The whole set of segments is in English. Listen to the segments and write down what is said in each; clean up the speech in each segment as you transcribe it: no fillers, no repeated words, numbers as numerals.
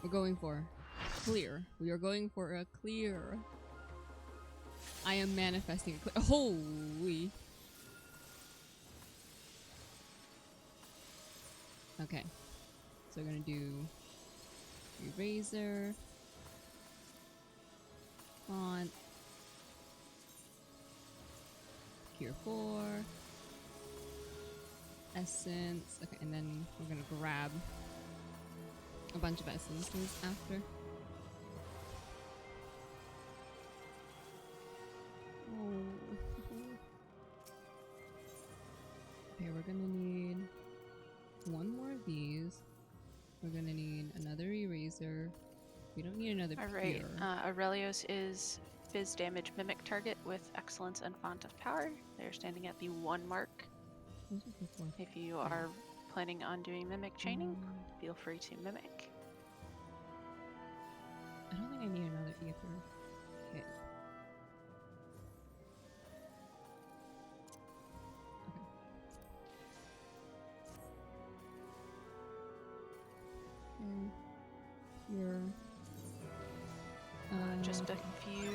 We're going for clear. We are going for a clear. I am manifesting a clear. Holy. Okay. So we're gonna do eraser. Font. Cure 4. Essence. Okay, and then we're gonna grab a bunch of essences after. Oh. Okay, we're gonna need one more of these. We're gonna need another eraser. We don't need another Alright, pure. Aurelios is Fizz damage mimic target with excellence and font of power. They're standing at the 1 mark. If you are planning on doing mimic chaining, feel free to mimic. I don't think I need another ether. Okay. Here. Just a few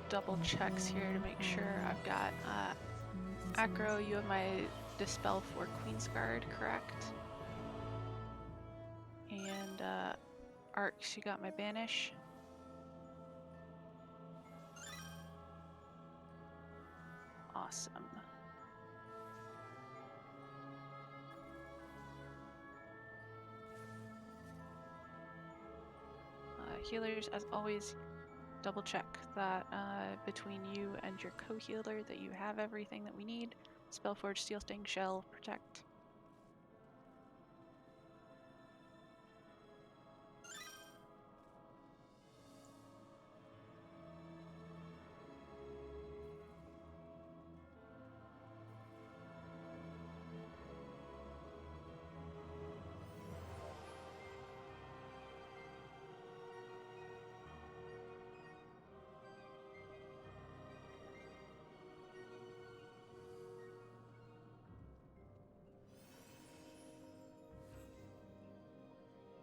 double checks here to make sure I've got Acro, you have my Dispel for Queensguard, correct? And Arcs, you got my Banish. Awesome. Healers, as always, double check that between you and your co-healer that you have everything that we need. Spellforge, Steel Sting, Shell, Protect.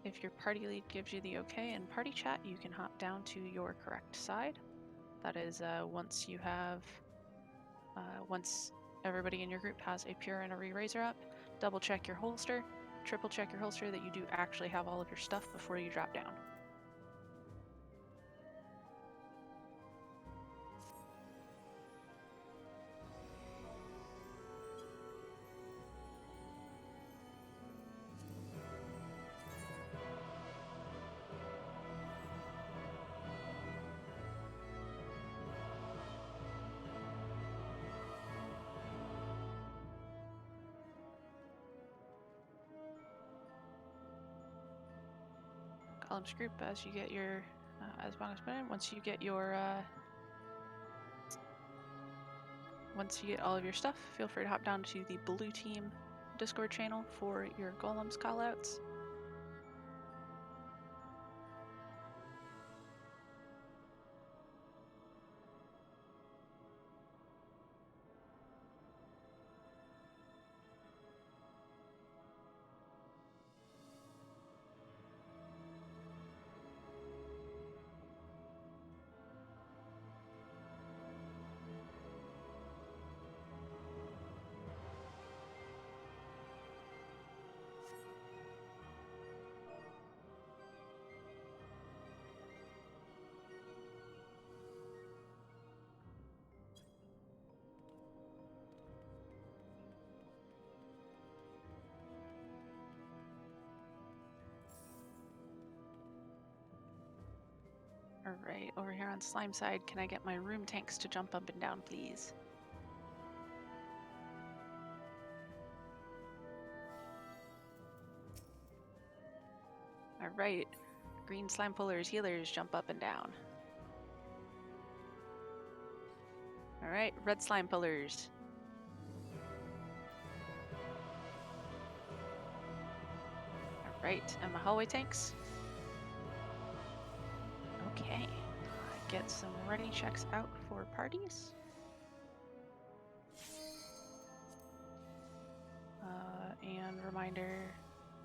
If your party lead gives you the okay in party chat, you can hop down to your correct side. That is once you have, once everybody in your group has a pure and a re-raiser up, double check your holster, triple check your holster that you do actually have all of your stuff before you drop down. Columns group as you get your, as long as once you get your, once you get all of your stuff, feel free to hop down to the blue team Discord channel for your golems callouts. Alright, over here on slime side, can I get my room tanks to jump up and down, please? Alright, green slime pullers, healers, jump up and down. Alright, red slime pullers. Alright, and my hallway tanks. Okay, get some ready checks out for parties. And reminder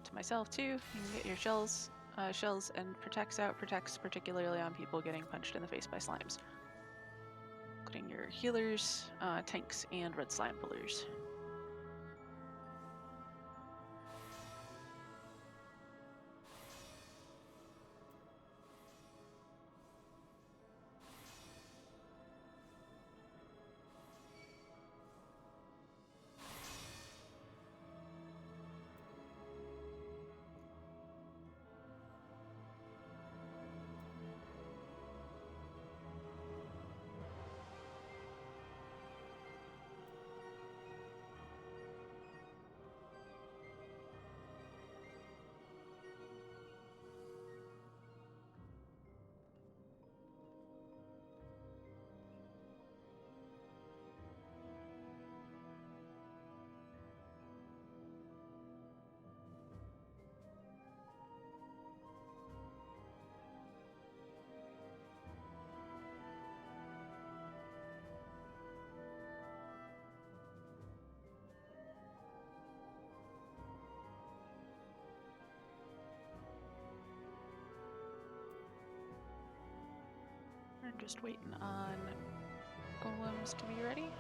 to myself too, you can get your shells shells and protects particularly on people getting punched in the face by slimes, including your healers, tanks, and red slime pullers. We're just waiting on golems to be ready.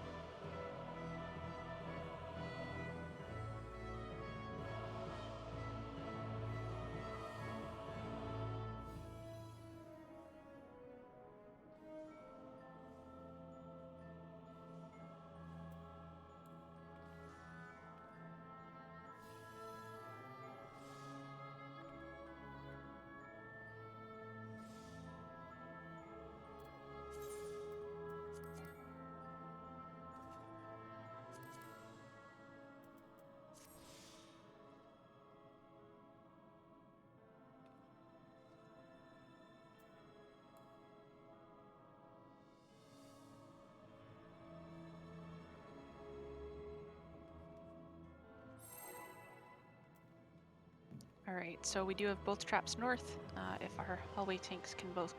Alright, so we do have both traps north. If our hallway tanks can both,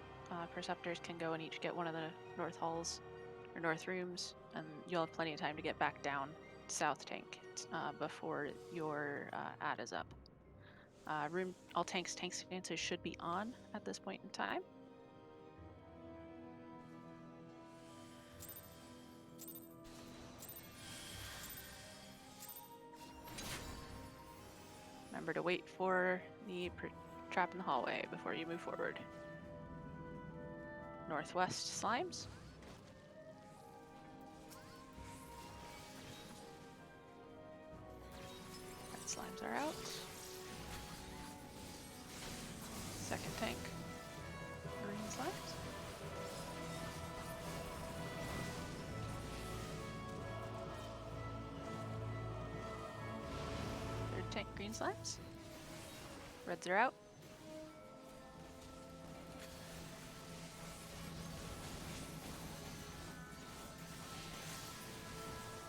Perceptors can go and each get one of the north halls, or north rooms, and you'll have plenty of time to get back down south tank before your ad is up. All tanks defenses should be on at this point in time. Remember to wait for the trap in the hallway before you move forward. Northwest slimes. Red slimes are out. Second tank. Green slimes. Third tank, green slimes. Reds are out.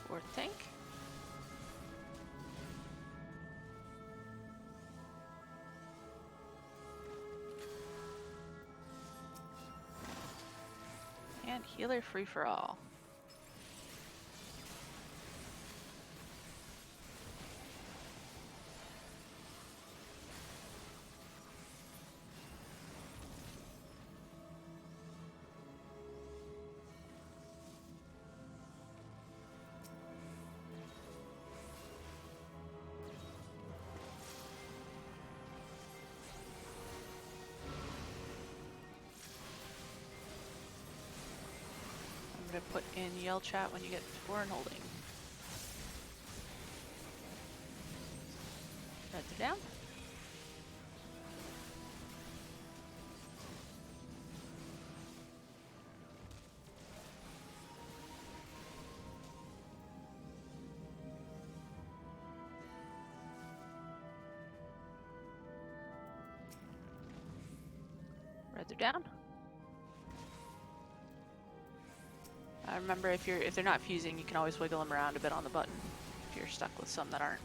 Fourth tank. And healer free for all. I'm gonna put in yell chat when you get to foreign holding. Reds are down. Reds are down. Remember, if they're not fusing, you can always wiggle them around a bit on the button if you're stuck with some that aren't.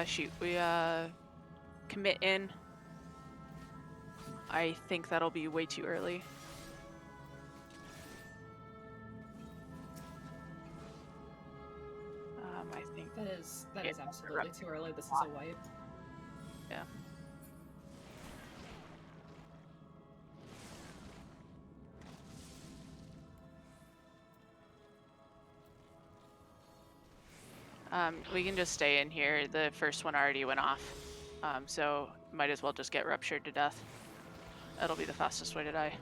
Shoot, we commit in. I think that'll be way too early. I think That is Yeah, absolutely too early. This is a wipe. yeah. We can just stay in here. The first one already went off. So might as well just get ruptured to death. That'll be the fastest way to die.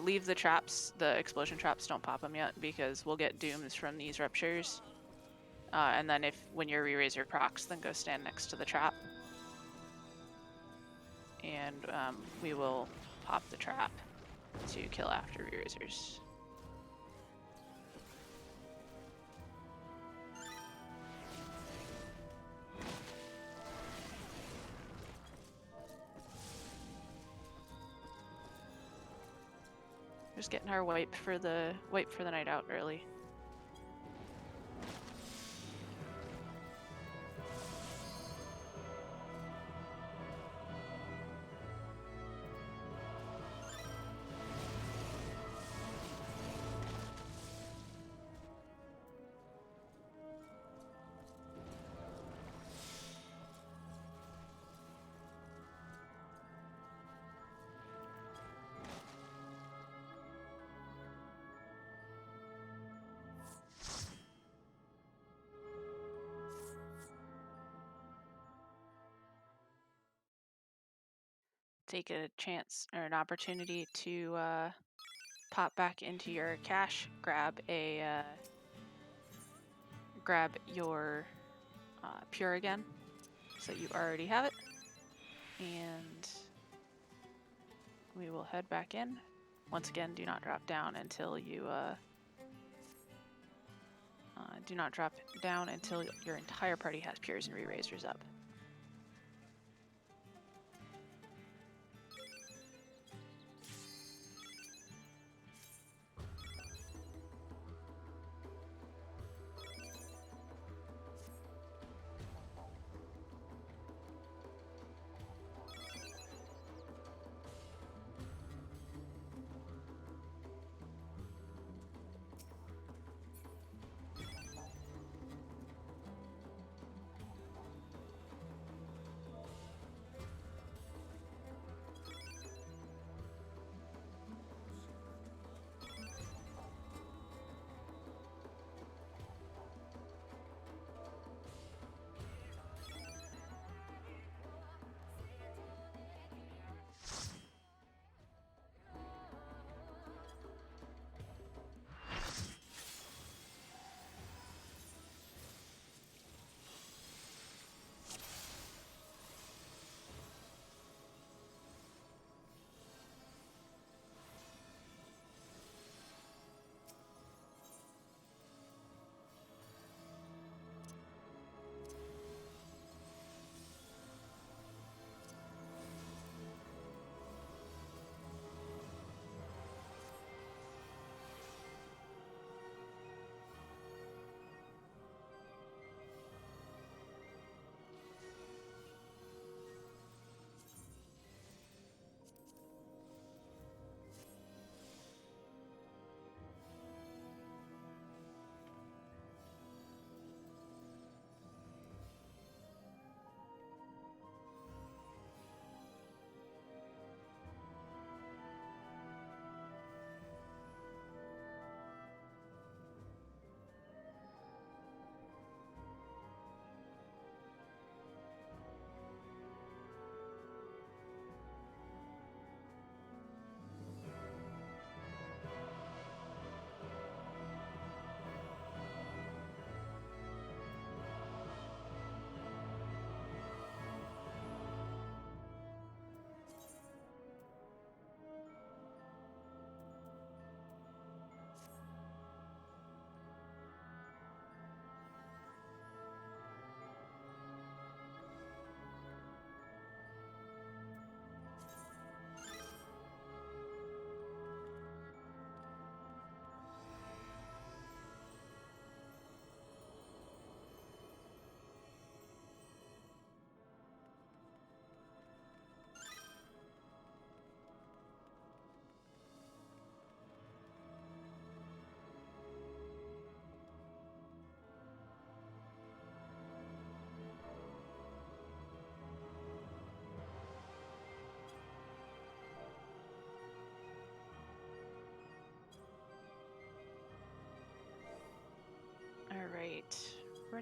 Leave the traps, the explosion traps, don't pop them yet because we'll get dooms from these ruptures. And then when your re-raiser procs, then go stand next to the trap. And we will pop the trap to kill after re-raisers. Just getting our wipe for the night out early. Take a chance or an opportunity to pop back into your cache, grab your pure again, so you already have it, and we will head back in. Once again, do not drop down until you your entire party has pures and re-raisers up.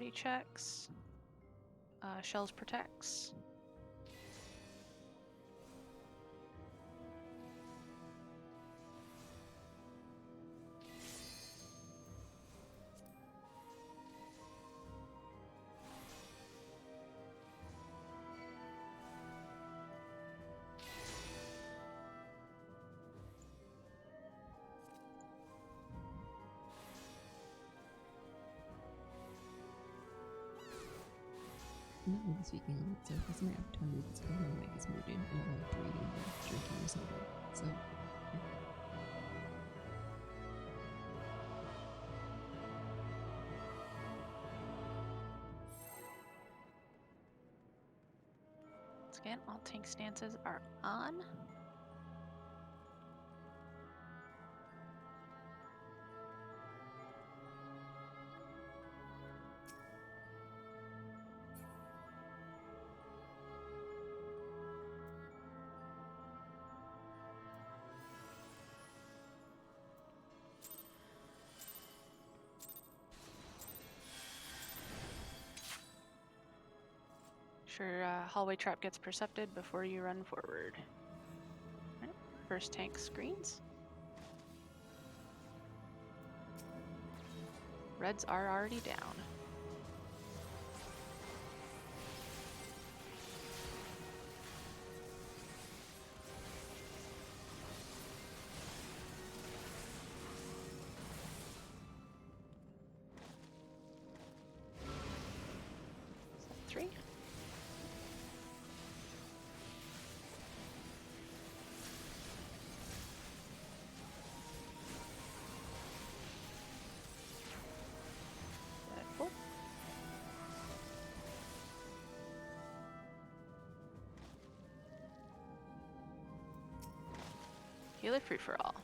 party checks. Shells protects. Not really speaking of it, so because my avatar moves, my mic is muted and I'm like reading or drinking or something. So, yeah. Once again, all tank stances are on. Sure, hallway trap gets percepted before you run forward. Right, first tank screens. Reds are already down. Three. Four. Healer free for all.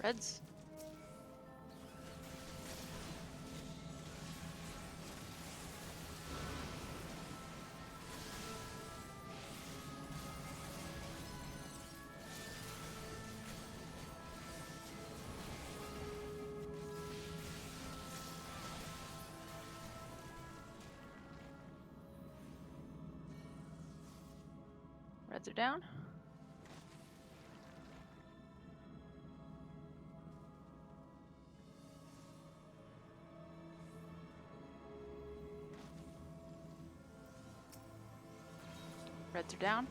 Reds. Reds are down. Reds are down.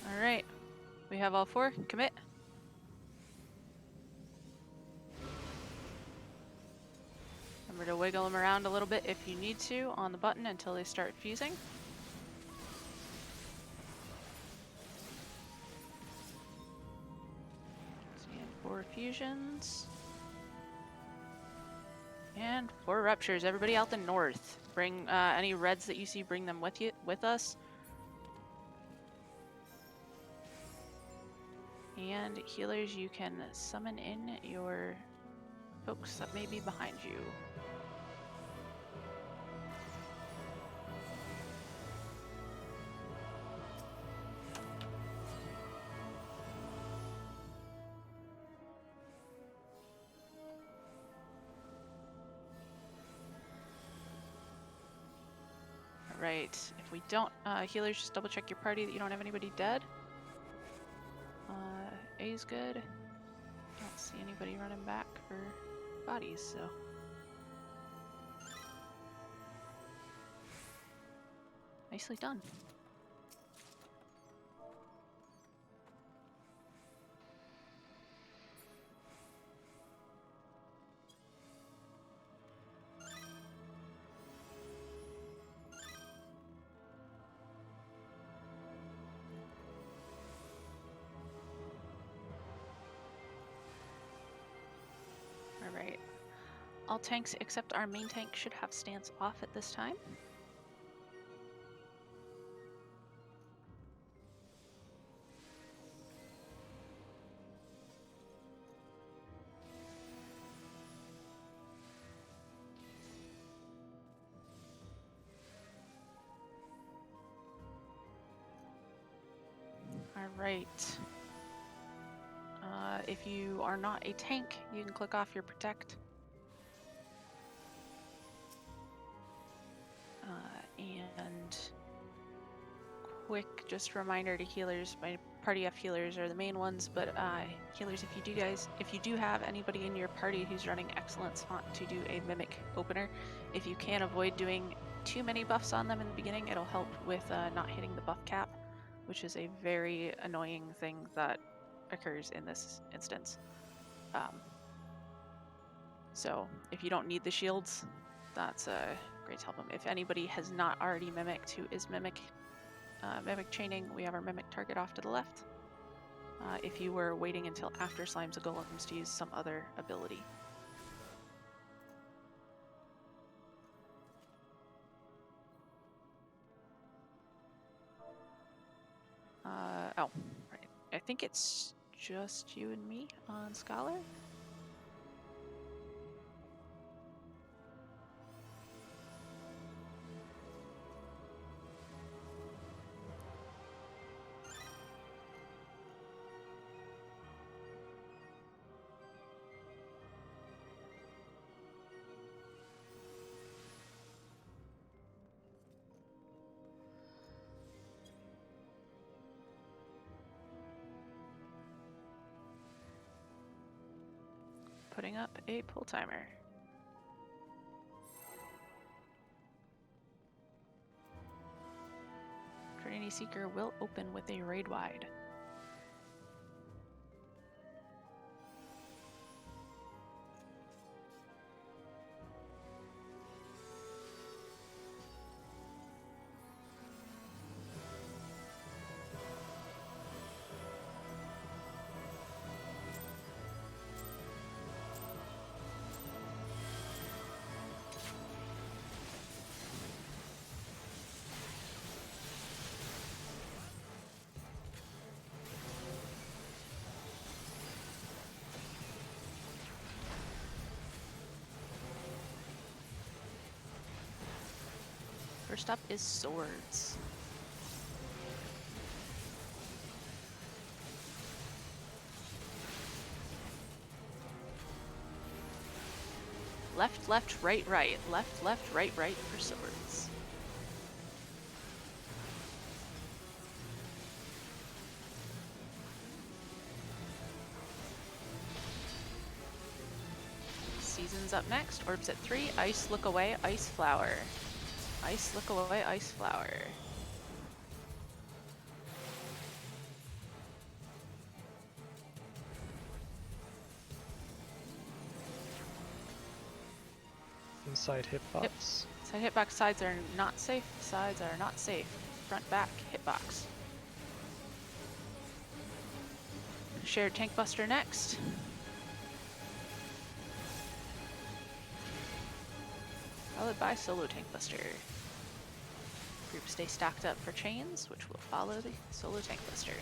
All right, we have all four. Commit. Remember to wiggle them around a little bit if you need to on the button until they start fusing. So you have 4 fusions. And 4 ruptures. Everybody out the north. Bring any reds that you see, bring them with us. And healers, you can summon in your folks that may be behind you. Alright, if we don't, healers, just double check your party that you don't have anybody dead. A's good. Don't see anybody running back for bodies, so. Nicely done. Alright. All tanks except our main tank should have stance off at this time. Right. If you are not a tank, you can click off your protect. And quick just reminder to healers, my party F healers are the main ones, but healers, if you do have anybody in your party who's running excellence, want to do a mimic opener, if you can avoid doing too many buffs on them in the beginning, it'll help with not hitting the buff cap, which is a very annoying thing that occurs in this instance. So if you don't need the shields, that's great to help them. If anybody has not already mimicked who is mimic chaining, we have our mimic target off to the left. If you were waiting until after slimes and golems to use some other ability. Oh, right. I think it's just you and me on Scholar. Putting up a pull timer. Trinity Seeker will open with a raid wide. First up is swords. Left, left, right, right. Left, left, right, right for swords. Season's up next. Orbs at 3. Ice, look away, ice flower. Ice, look away, ice flower. Inside hitbox. Yep. Side hitbox sides are not safe. Sides are not safe. Front, back, hitbox. Shared tank buster next. Followed by solo tank buster. Groups stay stacked up for chains, which will follow the solo tank buster.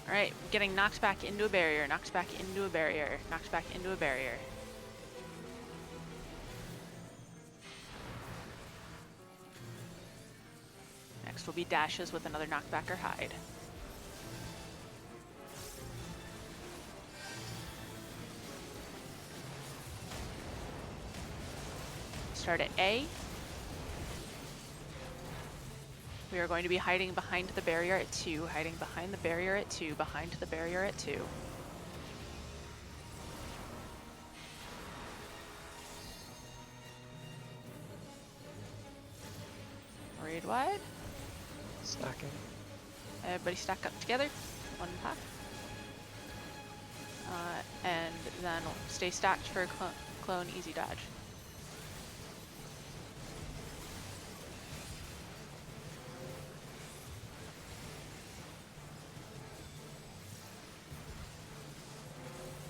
Alright, getting knocked back into a barrier, knocked back into a barrier, knocked back into a barrier. Next will be dashes with another knockback or hide. Start at A. We are going to be hiding behind the barrier at 2, hiding behind the barrier at 2, behind the barrier at 2. Raid wide. Stacking. Everybody stack up together. One pack. And then stay stacked for clone easy dodge.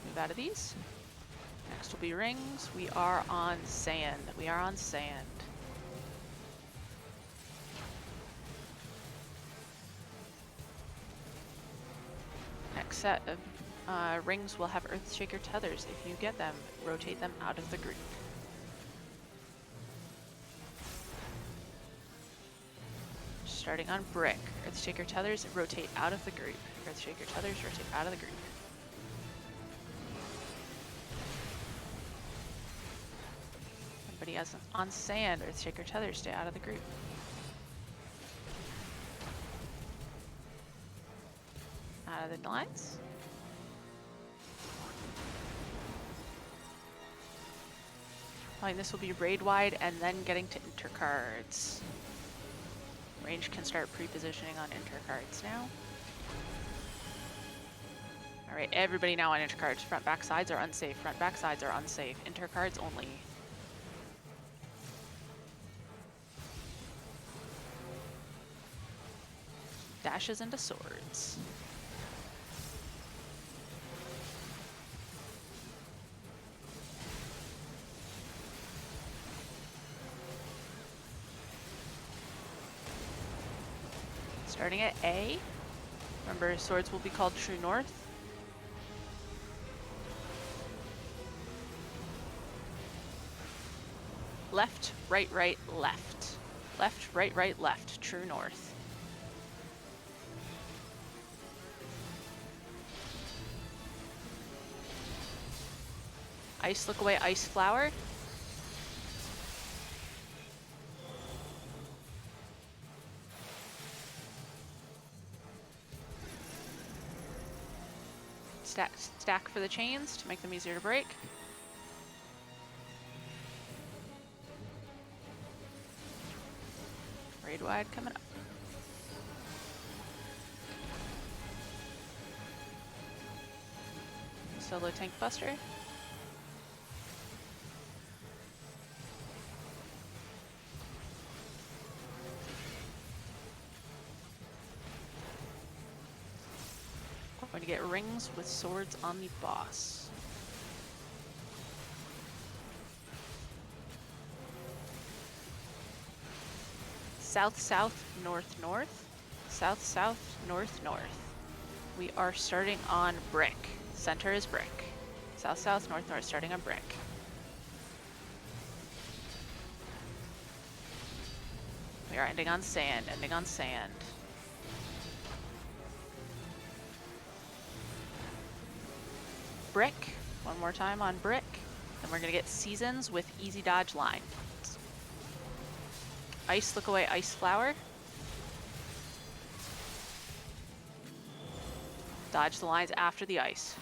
Move out of these. Next will be rings. We are on sand. We are on sand. next set of rings will have Earthshaker Tethers. If you get them, rotate them out of the group. Starting on brick. Earthshaker Tethers, rotate out of the group. Earthshaker Tethers, rotate out of the group. Everybody else on sand, Earthshaker Tethers, stay out of the group. Out of the lines. This will be raid wide and then getting to intercards. Range can start pre-positioning on intercards now. Alright, everybody now on intercards. Front back sides are unsafe. Front back sides are unsafe. Intercards only. Dashes into swords. Starting at A. Remember, swords will be called true north. Left, right, right, left. Left, right, right, left. True north. Ice, look away, ice flower. Stack for the chains to make them easier to break. Raid wide coming up. Solo tank buster. Going to get rings with swords on the boss. South, south, north, north. South, south, north, north. We are starting on brick. Center is brick. South, south, north, north, starting on brick. We are ending on sand, ending on sand. Brick, one more time on brick. Then we're gonna get seasons with easy dodge line. Ice, look away, ice flower. Dodge the lines after the ice.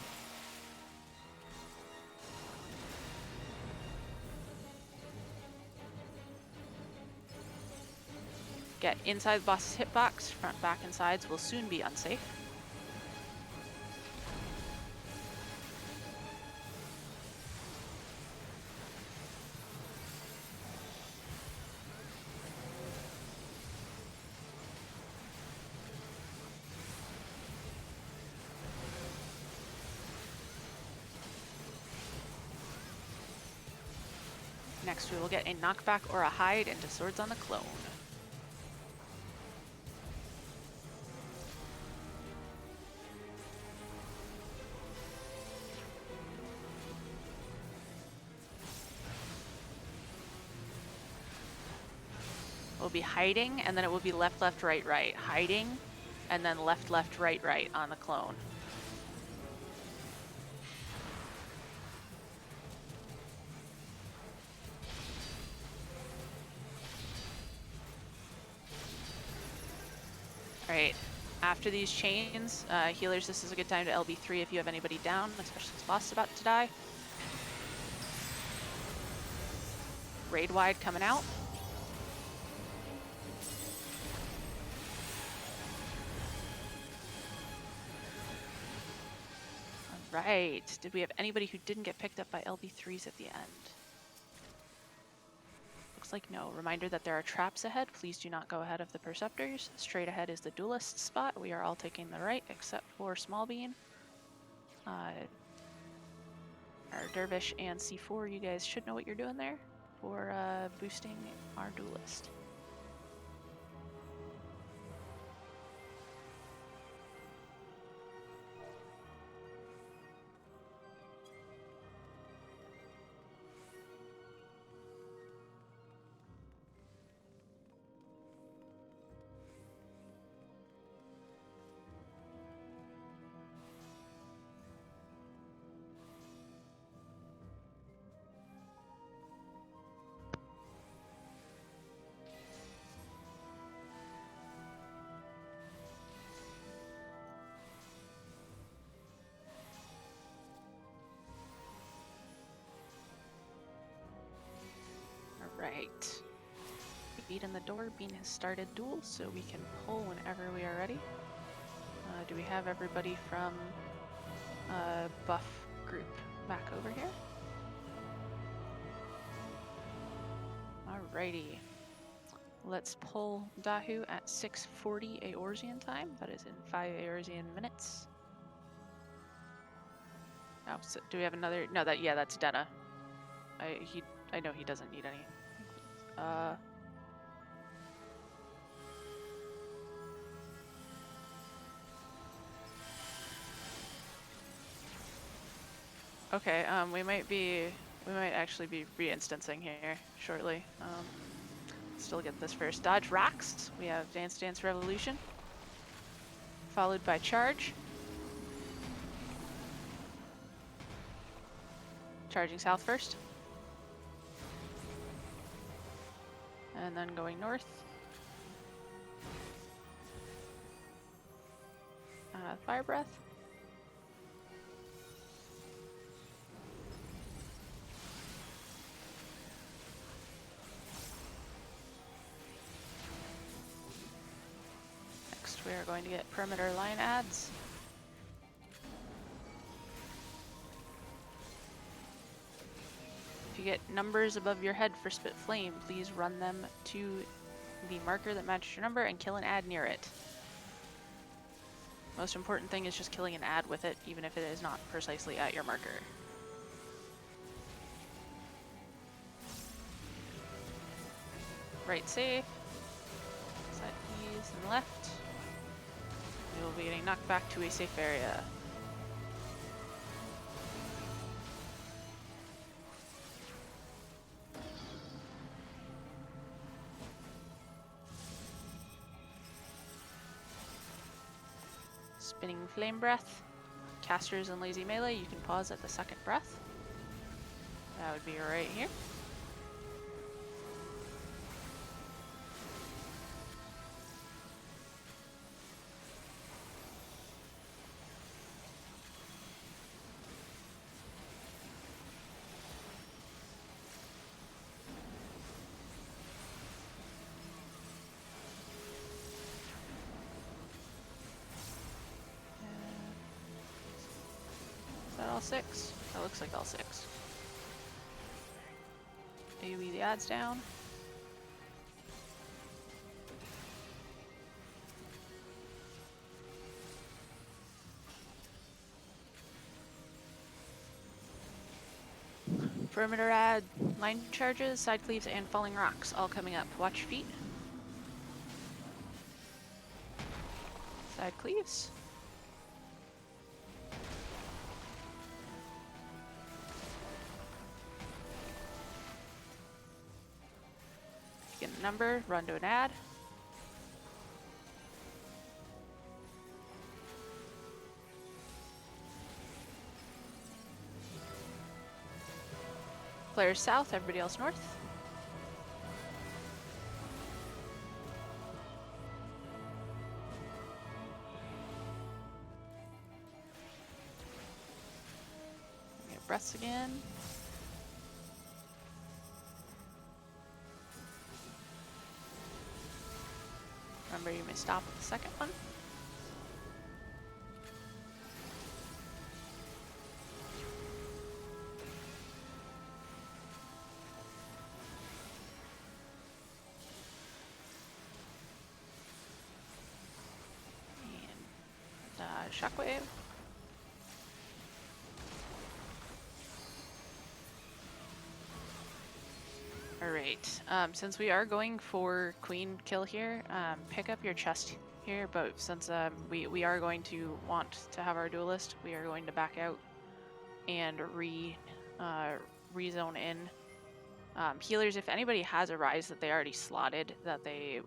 Get inside the boss's hitbox. Front, back, and sides will soon be unsafe. Next we will get a knockback or a hide into swords on the clone. We'll be hiding and then it will be left, left, right, right. Hiding and then left, left, right, right on the clone. Alright, after these chains, healers, this is a good time to LB3 if you have anybody down, especially this boss is about to die. Raid wide coming out. Alright, did we have anybody who didn't get picked up by LB3s at the end? Looks like no. Reminder that there are traps ahead. Please do not go ahead of the Perceptors. Straight ahead is the Duelist spot. We are all taking the right except for Small Bean. Our Dervish and C4, you guys should know what you're doing there for boosting our Duelist. feet in the door. Bean has started duel, so we can pull whenever we are ready. Do we have everybody from buff group back over here? Alrighty. Let's pull Dahu at 6:40 Eorzean time. That is in 5 Eorzean minutes. Oh, so do we have another? No, that's Denna. I know he doesn't need any. Okay, we might actually be re-instancing here shortly. Still get this first. Dodge rocks. We have Dance Dance Revolution, followed by Charge. Charging south first. And then going north. Fire Breath. Next we are going to get Perimeter Line Adds. If you get numbers above your head for Spit Flame, please run them to the marker that matches your number and kill an ad near it. Most important thing is just killing an ad with it, even if it is not precisely at your marker. Right safe. Set keys and left. We will be getting knocked back to a safe area. Spinning Flame Breath. Casters and Lazy Melee, you can pause at the second breath. That would be right here. Is that all 6? That looks like all 6. AoE the ads down. Perimeter ad, line charges, side cleaves, and falling rocks all coming up. Watch your feet. Side cleaves. Get a number, run to an ad. Players south, everybody else north. Get breaths again. Remember, you may stop at the second one. And shockwave. Alright, since we are going for queen kill here, pick up your chest here, but since we are going to want to have our duelist, we are going to back out and rezone in. Healers, if anybody has a rise that they already slotted, that they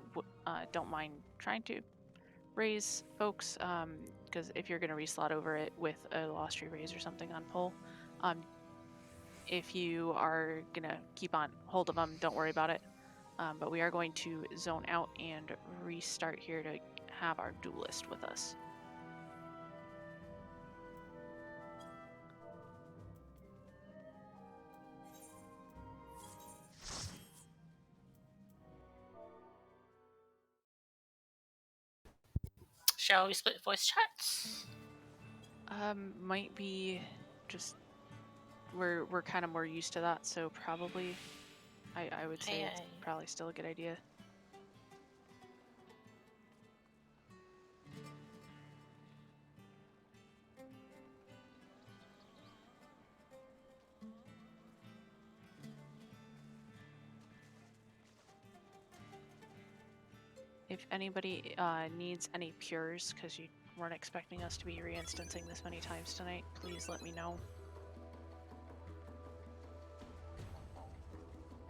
don't mind trying to raise folks, because if you're going to reslot over it with a Lost Tree raise or something on pull, if you are going to keep on hold of them, don't worry about it. But we are going to zone out and restart here to have our duelist with us. Shall we split voice chats? Might be just we're kind of more used to that, so probably I would say it's Aye. probably still a good idea. If anybody needs any pures, because you weren't expecting us to be reinstancing this many times tonight, please let me know.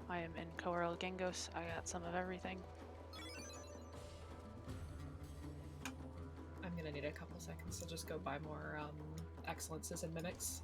I am in Coral Gengos. I got some of everything. I'm gonna need a couple seconds to just go buy more excellences and mimics.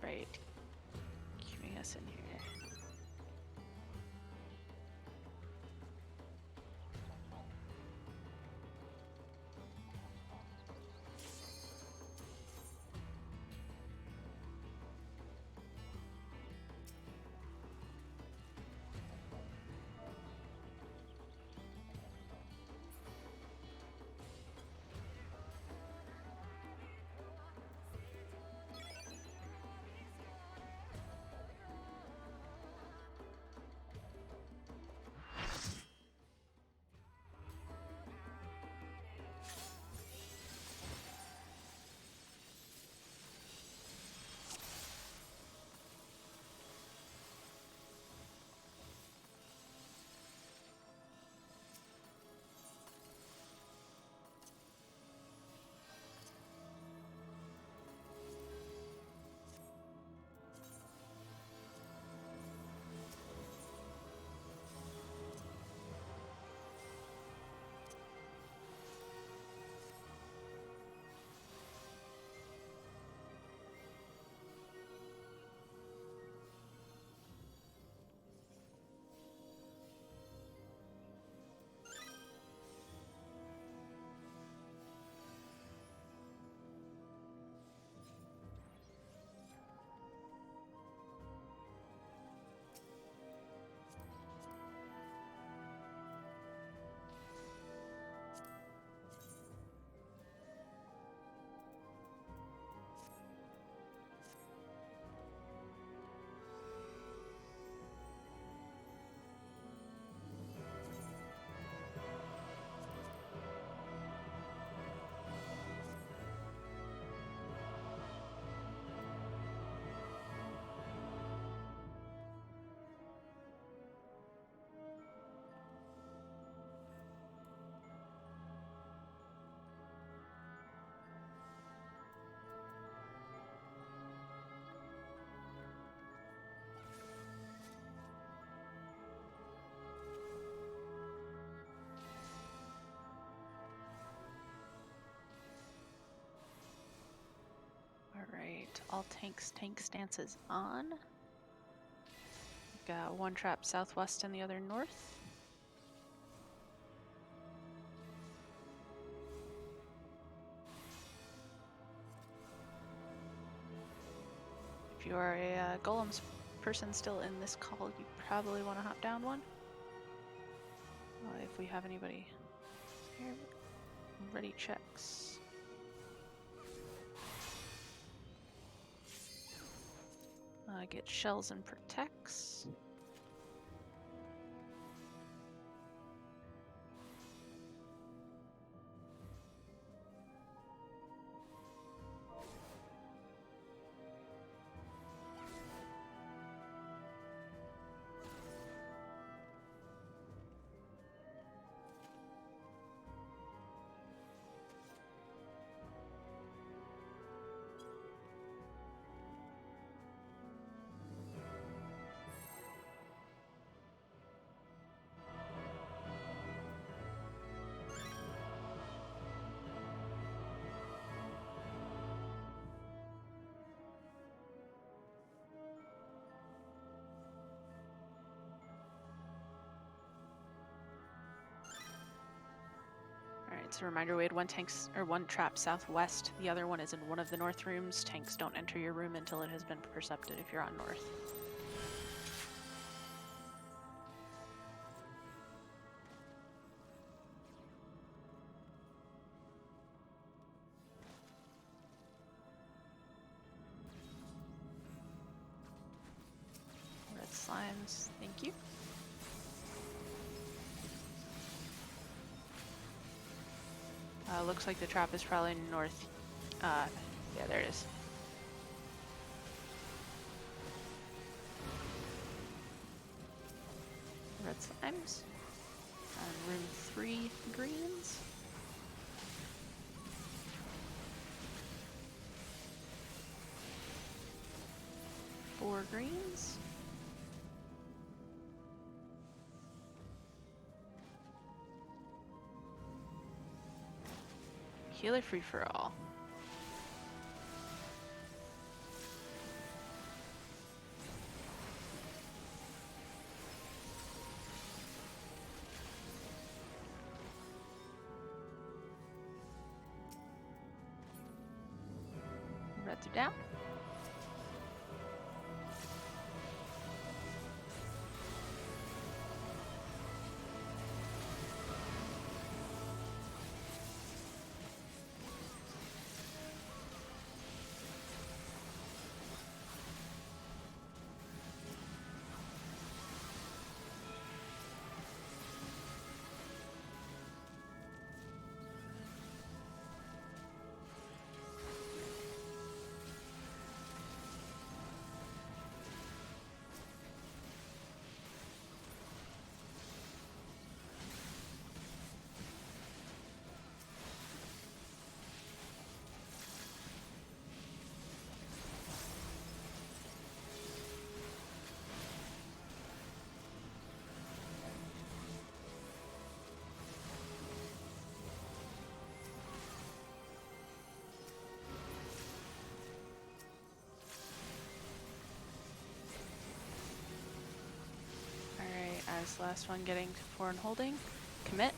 right keeping us in here. Alright, all tank stances on. We've got one trap southwest and the other north. If you are a golems person still in this call, you probably want to hop down one. If we have anybody here, ready checks. Get shells and protects. It's a reminder we had one trap southwest. The other one is in one of the north rooms. Tanks don't enter your room until it has been percepted if you're on north. Red slimes, thank you. Looks like the trap is probably north. Yeah, there it is. Red slimes. Room 3 greens. Four greens. Healer free for all. you down. As last one getting to 4 and holding. Commit.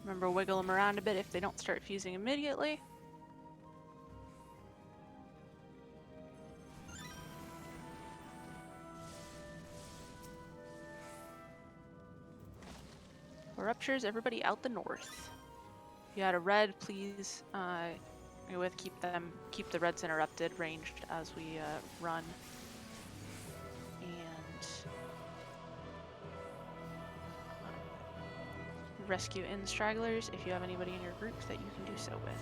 Remember, wiggle them around a bit if they don't start fusing immediately. For ruptures, everybody out the north. If you had a red, please keep the reds interrupted, ranged as we run. And rescue in stragglers if you have anybody in your group that you can do so with.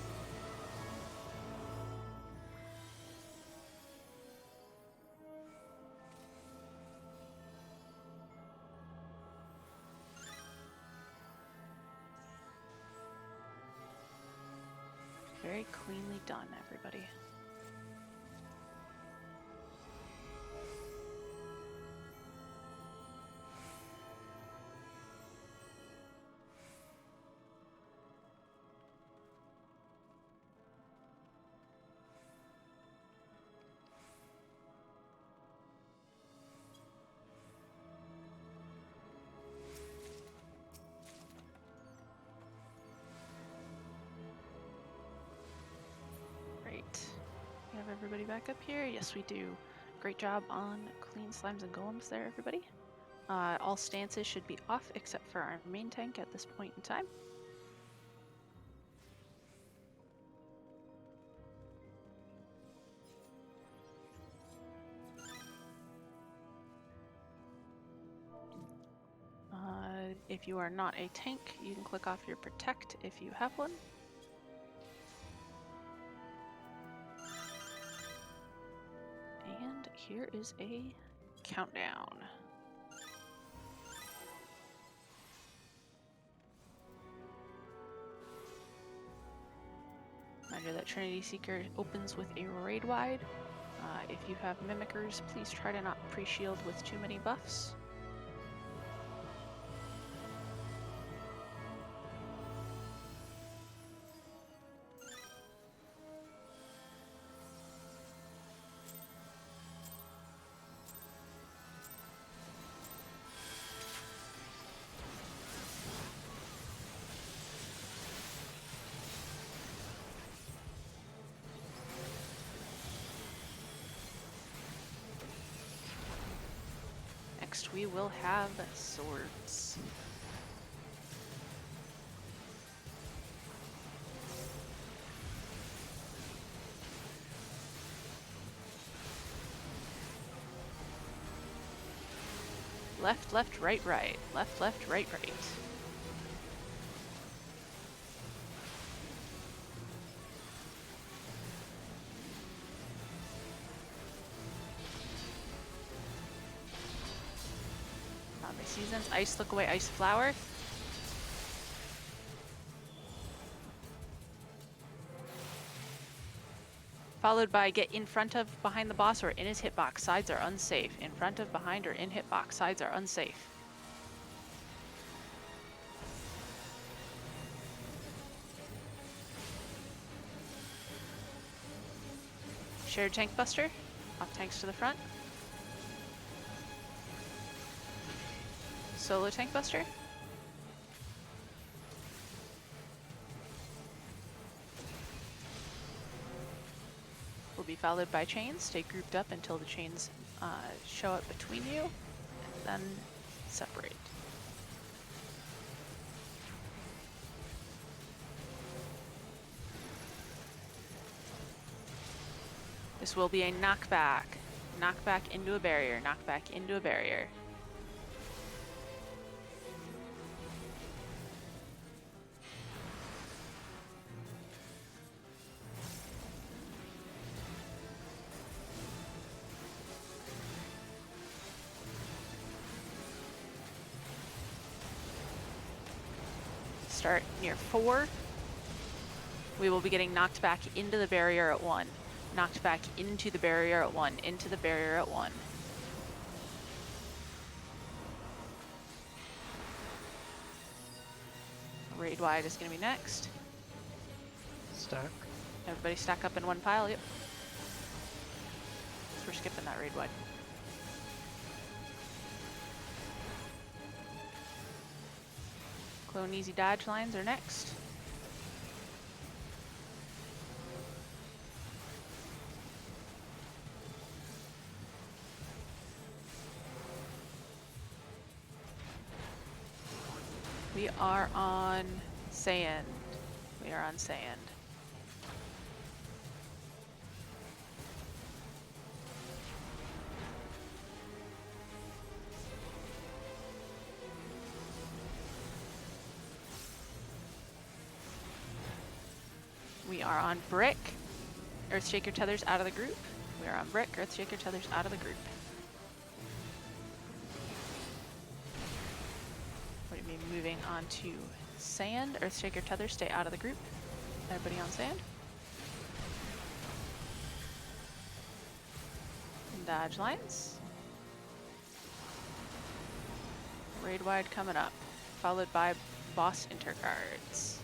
Very cleanly done, everybody. We have everybody back up here. Yes, we do. Great job on clean slimes and golems there, everybody. All stances should be off except for our main tank at this point in time. If you are not a tank, you can click off your protect if you have one. And here is a countdown. Reminder that Trinity Seeker opens with a raid wide. If you have mimickers, please try to not pre-shield with too many buffs. Next we will have swords. Left, left, right, right. Left, left, right, right. Seasons, ice, look away, ice flower. Followed by get in front of, behind the boss, or in his hitbox. Sides are unsafe. In front of, behind, or in hitbox. Sides are unsafe. Shared tank buster. Off tanks to the front. Solo tank buster. be followed by chains. Stay grouped up until the chains show up between you, and then separate. This will be a knockback. Knockback into a barrier, knockback into a barrier. Start near 4. We will be getting knocked back into the barrier at 1. Knocked back into the barrier at 1. Into the barrier at 1. Raid wide is going to be next. Stack. Everybody stack up in one pile. Yep. So we're skipping that raid wide. Clone easy dodge lines are next. We are on sand. We are on sand. We are on brick. Earthshaker Tethers out of the group. We are on brick. Earthshaker Tethers out of the group. We're going to be moving on to sand. Earthshaker Tethers stay out of the group. Everybody on sand. Dodge lines. Raid wide coming up, followed by boss intercards.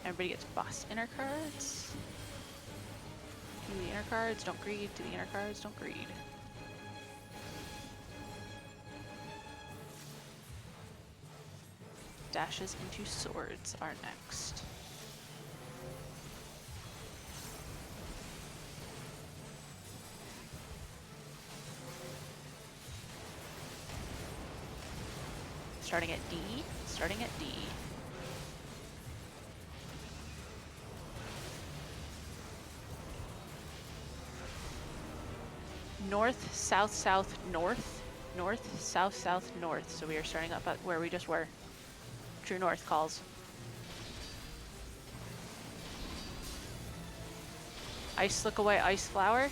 Everybody gets boss inner cards. Do the inner cards, don't greed. Do the inner cards, don't greed. Dashes into swords are next. Starting at D. Starting at D. North, south, south, north. North, south, south, north. So we are starting up at where we just were. True north calls. Ice slick away, ice flower.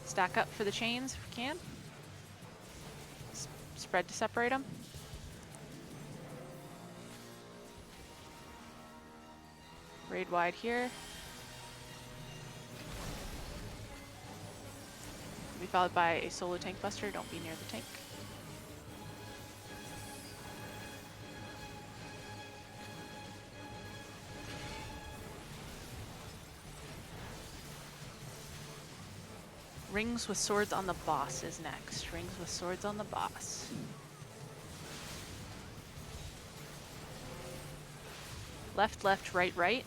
Stack up for the chains if we can. Spread to separate them. Raid wide here. Be followed by a solo tank buster. Don't be near the tank. Rings with swords on the boss is next. Rings with swords on the boss. Left, left, right, right.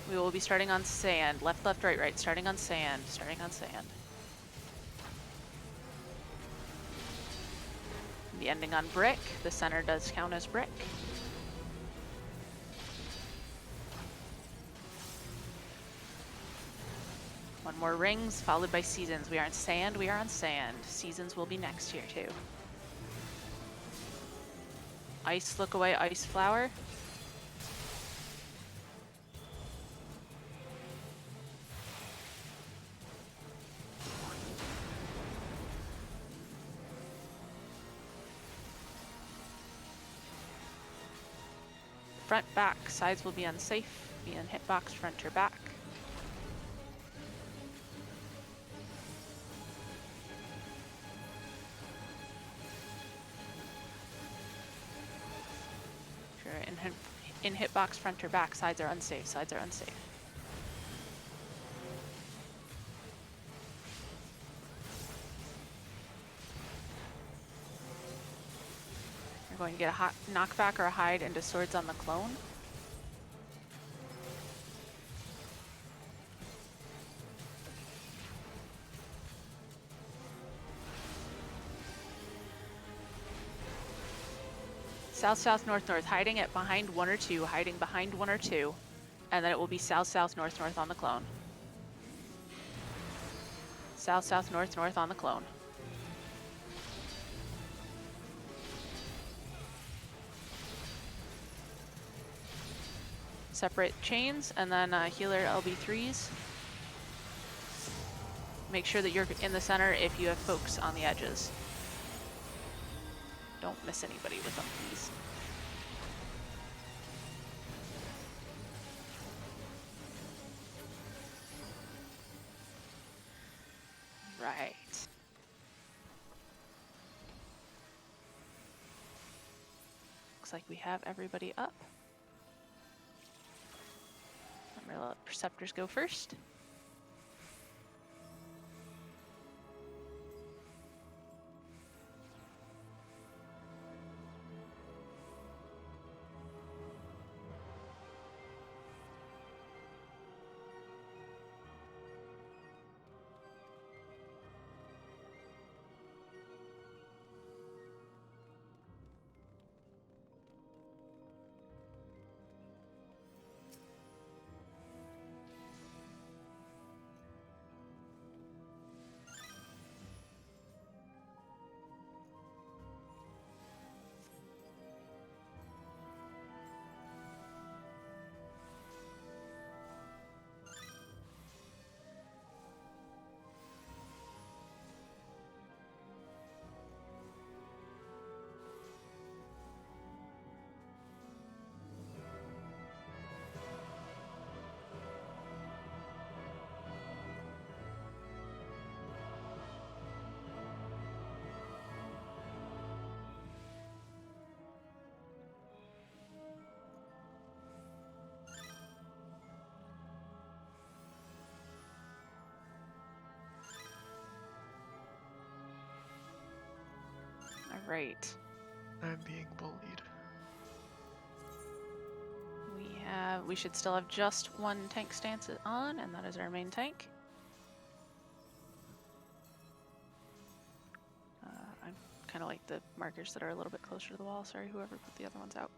We will be starting on sand. Left, left, right, right. Starting on sand. Starting on sand. The ending on brick. The center does count as brick. One more rings, followed by seasons. We are on sand. We are on sand. Seasons will be next here too. Ice look away, ice flower. Front, back. Sides will be unsafe. Be in hitbox, front or back. If you're in hitbox, front or back, sides are unsafe. Sides are unsafe. going to get a knockback or a hide into Swords on the Clone. South, south, north, north, hiding it behind one or two, hiding behind one or two, and then it will be south, south, north, north on the clone. South, south, north, north on the clone. Separate chains, and then healer LB3s. Make sure that you're in the center if you have folks on the edges. Don't miss anybody with them, please. Right. Looks like we have everybody up. I'm gonna let Perceptors go first. All right. I'm being bullied. We should still have just one tank stance on, and that is our main tank. I kind of like the markers that are a little bit closer to the wall. Sorry, whoever put the other ones out.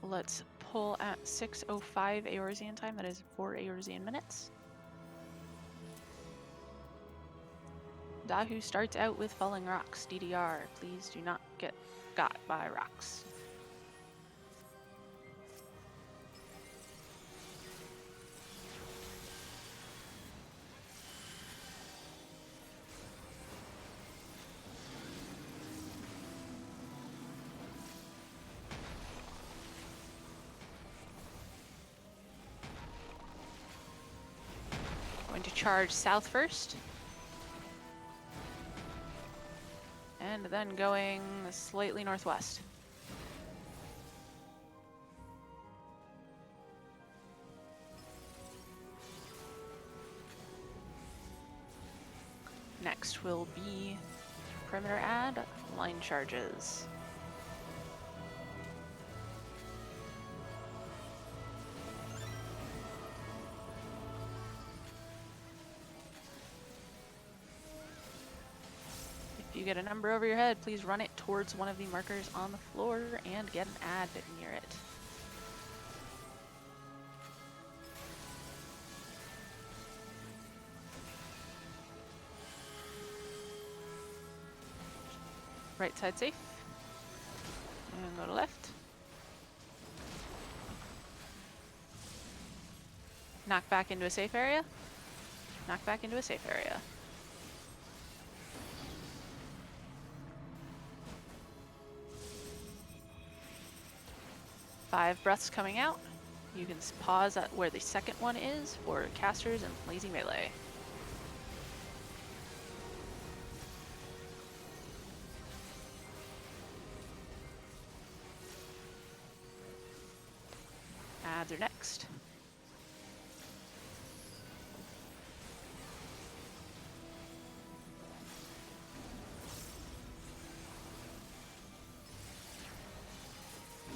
Let's pull at 6:05 Eorzean time. That is 4 Eorzean minutes. Dahu starts out with falling rocks. DDR, please do not get got by rocks. Going to charge south first. And then going slightly northwest. Next will be perimeter add, line charges. If you get a number over your head, please run it towards one of the markers on the floor and get an add near it. Right side safe. And go to left. Knock back into a safe area. Knock back into a safe area. Five breaths coming out. You can pause at where the second one is for casters and lazy melee. Adds are next.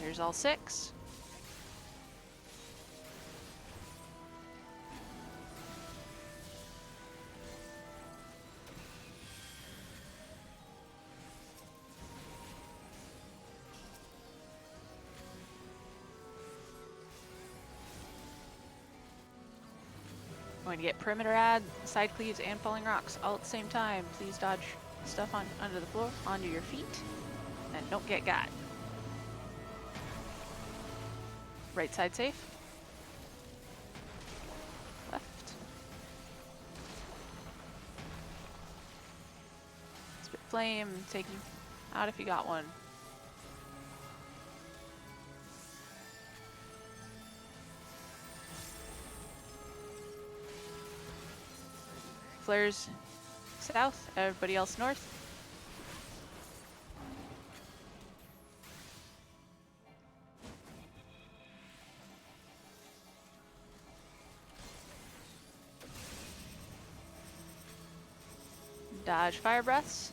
There's all 6. Going to get perimeter ad, side cleaves, and falling rocks all at the same time. Please dodge stuff on under the floor, onto your feet, and don't get got. Right side safe. Left. Spit flame, take you out if you got one. Flares south, everybody else north. Dodge fire breaths.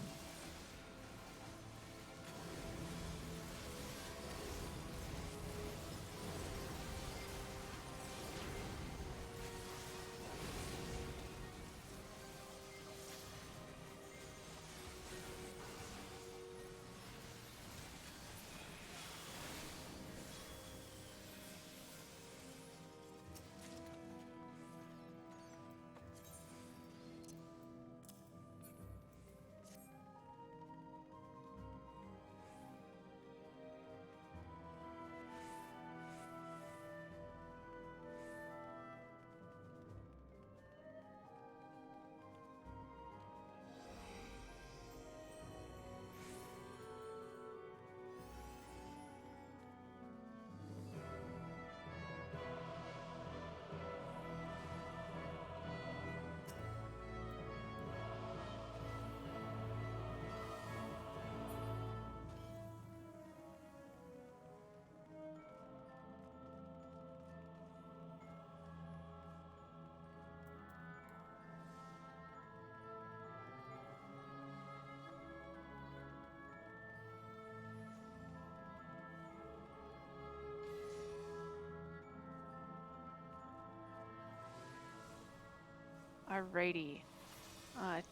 Alrighty.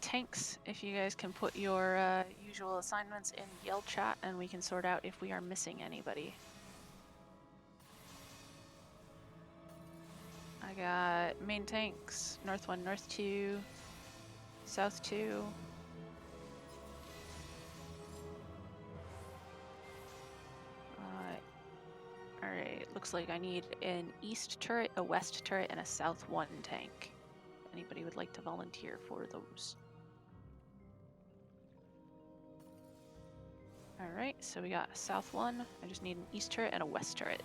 Tanks, if you guys can put your usual assignments in yell chat and we can sort out if we are missing anybody. I got main tanks, north 1, north 2, south 2. Alright, looks like I need an east turret, a west turret, and a south 1 tank. Anybody would like to volunteer for those? Alright, so we got a south 1. I just need an east turret and a west turret.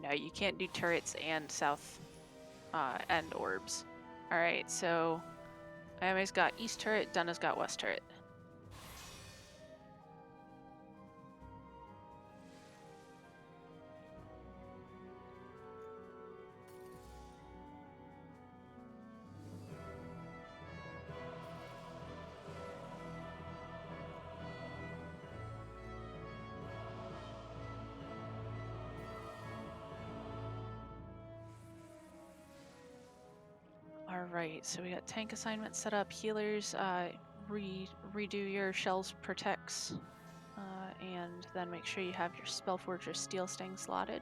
No, you can't do turrets and south and orbs. Alright, so Ayame's got east turret, Dunna's got west turret. Alright, so we got tank assignment set up, healers, redo your shells protects, and then make sure you have your Spellfortress Steel Sting slotted.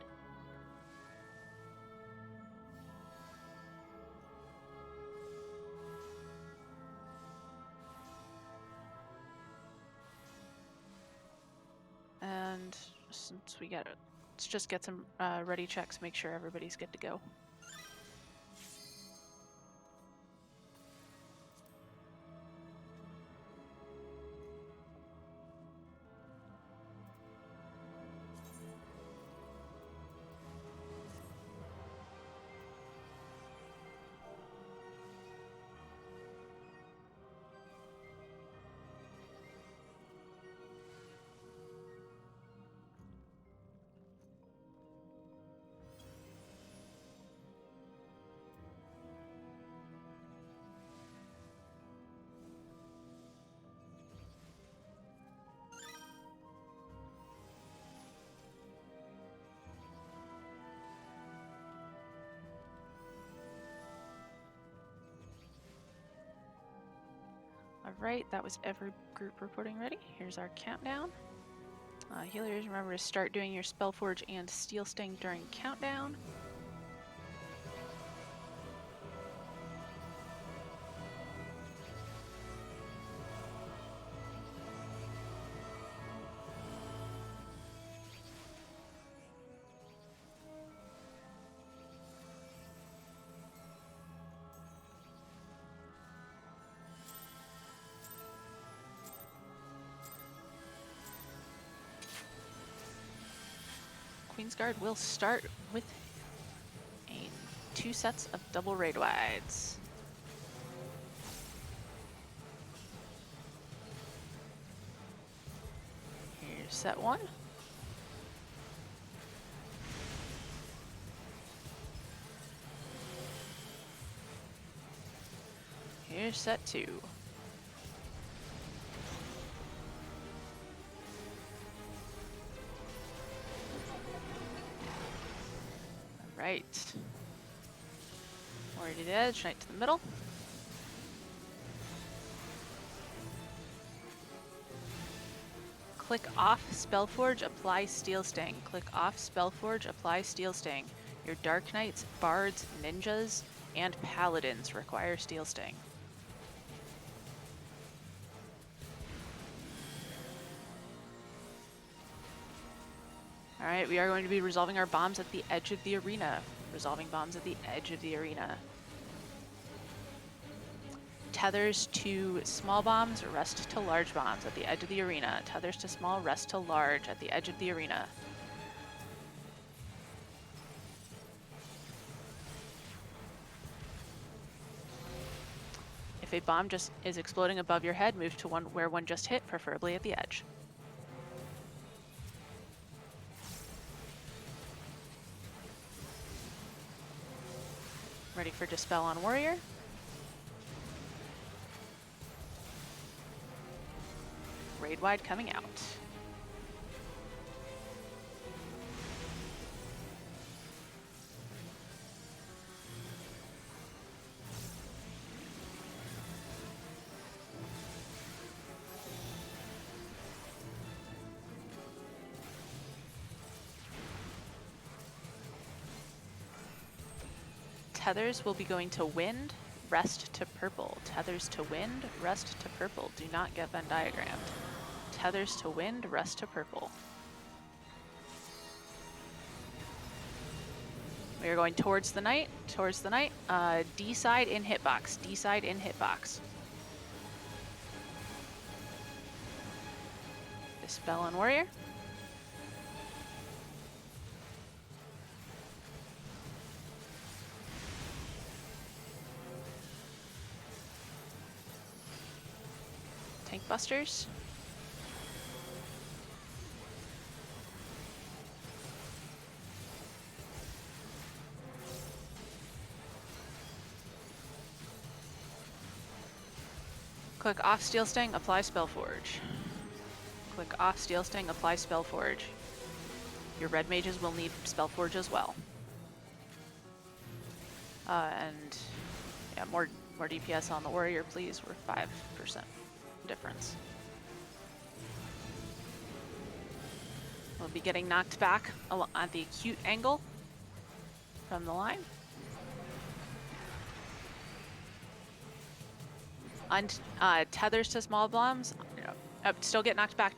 And since we get it, let's just get some ready checks, make sure everybody's good to go. Right, that was every group reporting ready. Here's our countdown. Healers, remember to start doing your Spellforge and Steel Sting during countdown. Queensguard will start with 2 sets of double raid wides. Here's set 1. Here's set 2. Right. Warrior to the edge, knight to the middle. Click off Spellforge, apply Steel Sting. Click off Spellforge, apply Steel Sting. Your Dark Knights, Bards, Ninjas, and Paladins require Steel Sting. Alright, we are going to be resolving our bombs at the edge of the arena. Resolving bombs at the edge of the arena. Tethers to small bombs, rest to large bombs at the edge of the arena. Tethers to small, rest to large at the edge of the arena. If a bomb just is exploding above your head, move to one where one just hit, preferably at the edge. Ready for Dispel on Warrior. Raid wide coming out. Tethers will be going to wind, rest to purple. Tethers to wind, rest to purple. Do not get Venn diagrammed. Tethers to wind, rest to purple. We are going towards the knight, D side in hitbox, D side in hitbox. Dispel on Warrior. Tank Busters. Click off Steel Sting, apply Spellforge. Click off Steel Sting, apply Spellforge. Your red mages will need Spellforge as well. And yeah, more DPS on the warrior, please. We're 5% difference. We'll be getting knocked back at the acute angle from the line. Tethers to small bombs, still get knocked back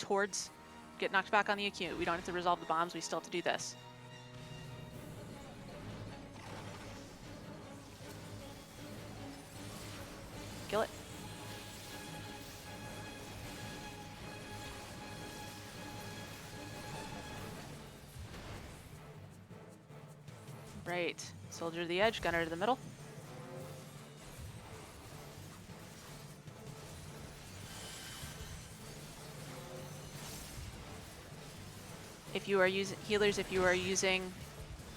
on the acute. We don't have to resolve the bombs, we still have to do this. Kill it. Right, soldier to the edge, gunner to the middle. If you are using healers, if you are using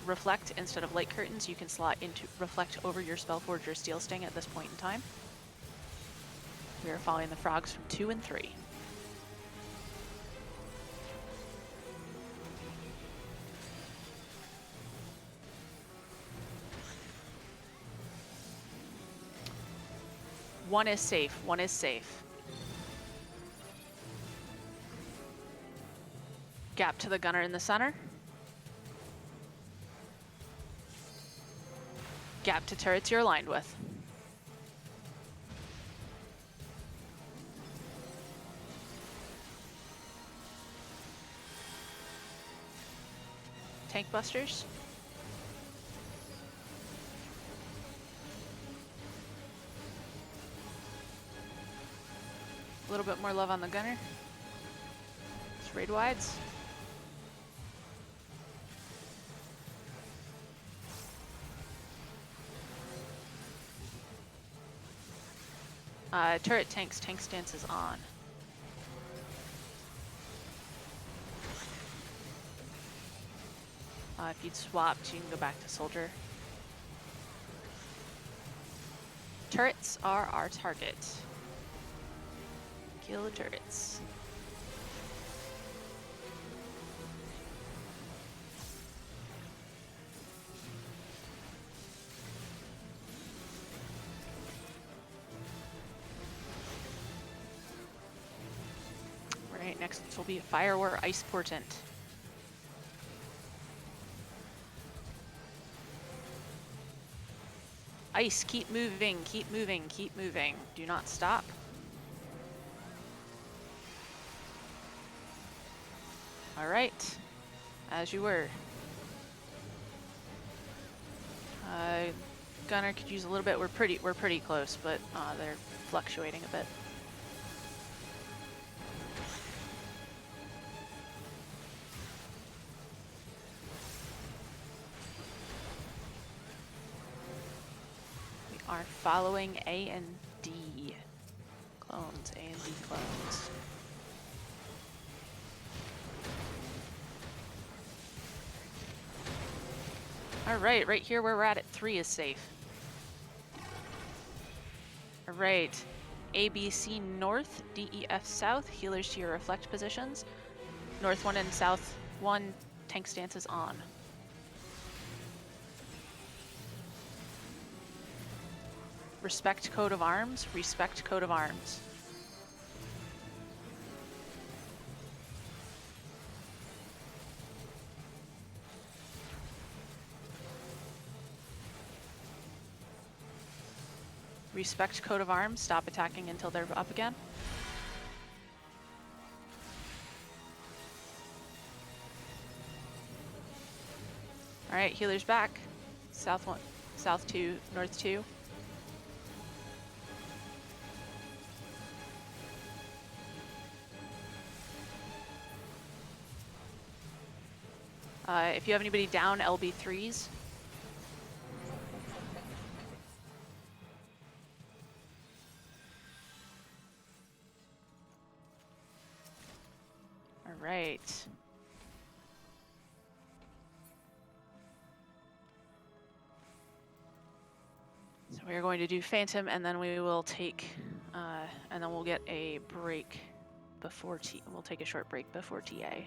Reflect instead of Light Curtains, you can slot into Reflect over your Spellforge or Steel Sting at this point in time. We are following the frogs from 2 and 3. One is safe. One is safe. Gap to the gunner in the center. Gap to turrets you're aligned with. Tank busters. A little bit more love on the gunner. It's raid wides. Turret tanks, tank stance is on. If you'd swapped, you can go back to soldier. Turrets are our target. Kill the turrets. Right, next will be Fire War Ice Portent. Ice, keep moving, keep moving, keep moving. Do not stop. All right, as you were. Gunner could use a little bit. We're pretty close, but they're fluctuating a bit. We are following A and D clones. A and D clones. All right, right here where we're at 3 is safe. All right, ABC north, DEF south, healers to your reflect positions. North 1 and south 1, tank stance is on. Respect code of arms, respect code of arms. Respect code of arms, stop attacking until they're up again. All right, healers back. South 1, south 2, north 2. If you have anybody down, LB3s. All right. So we are going to do Phantom, and then we will take, and then we'll get a break before we'll take a short break before TA.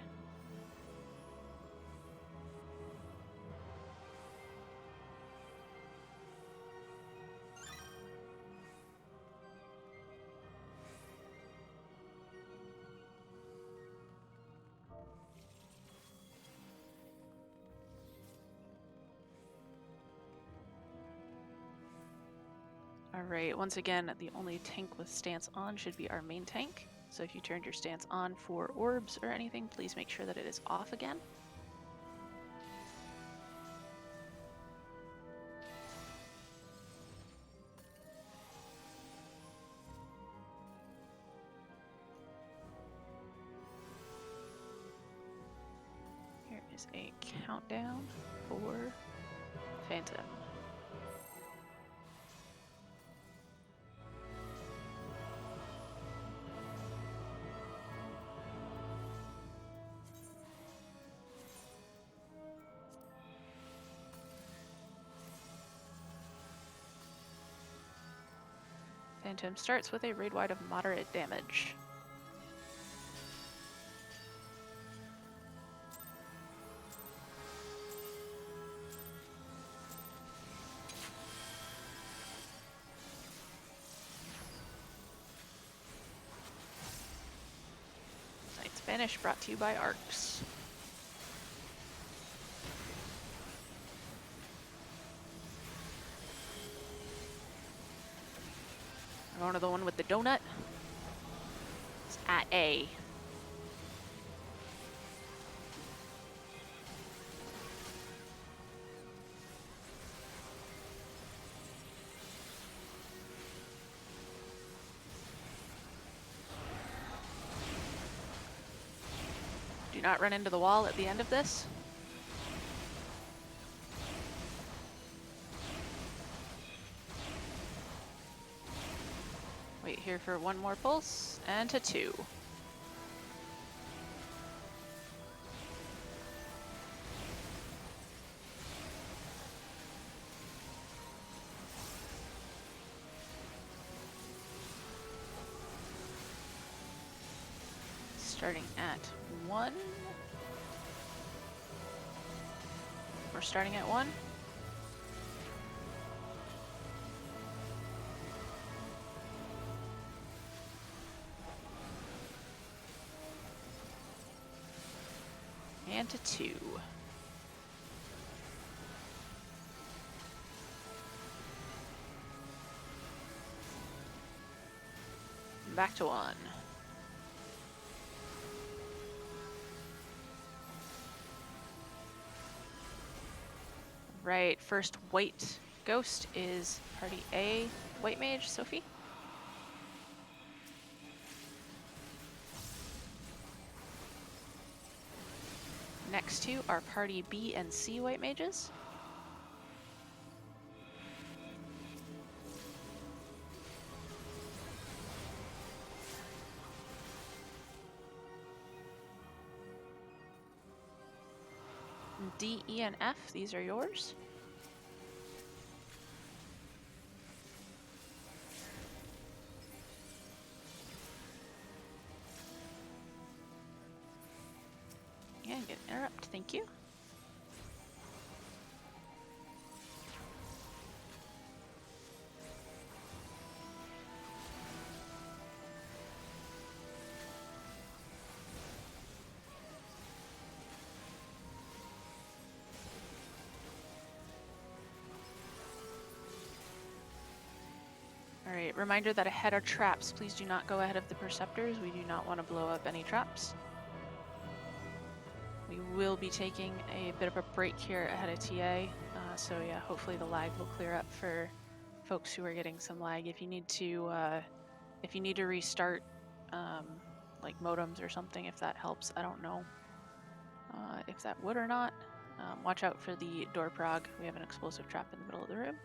All right, once again, the only tank with stance on should be our main tank. So if you turned your stance on for orbs or anything, please make sure that it is off again. Here is a countdown for Phantom. Phantom starts with a raid wide of moderate damage. Night's Vanish brought to you by Arcs. Going to the one with the donut. It's at A. Do not run into the wall at the end of this. Wait here for one more pulse, and to 2. Starting at 1. We're starting at 1. And to 2. Back to 1. Right, first white ghost is party A, white mage, Sophie. Next two are party B and C white mages. D, E, and F, these are yours. Yeah, get interrupt, thank you. Alright, reminder that ahead are traps. Please do not go ahead of the Perceptors. We do not want to blow up any traps. We will be taking a bit of a break here ahead of TA. So yeah, hopefully the lag will clear up for folks who are getting some lag. If you need to restart like modems or something, if that helps, I don't know if that would or not. Watch out for the door prog. We have an explosive trap in the middle of the room.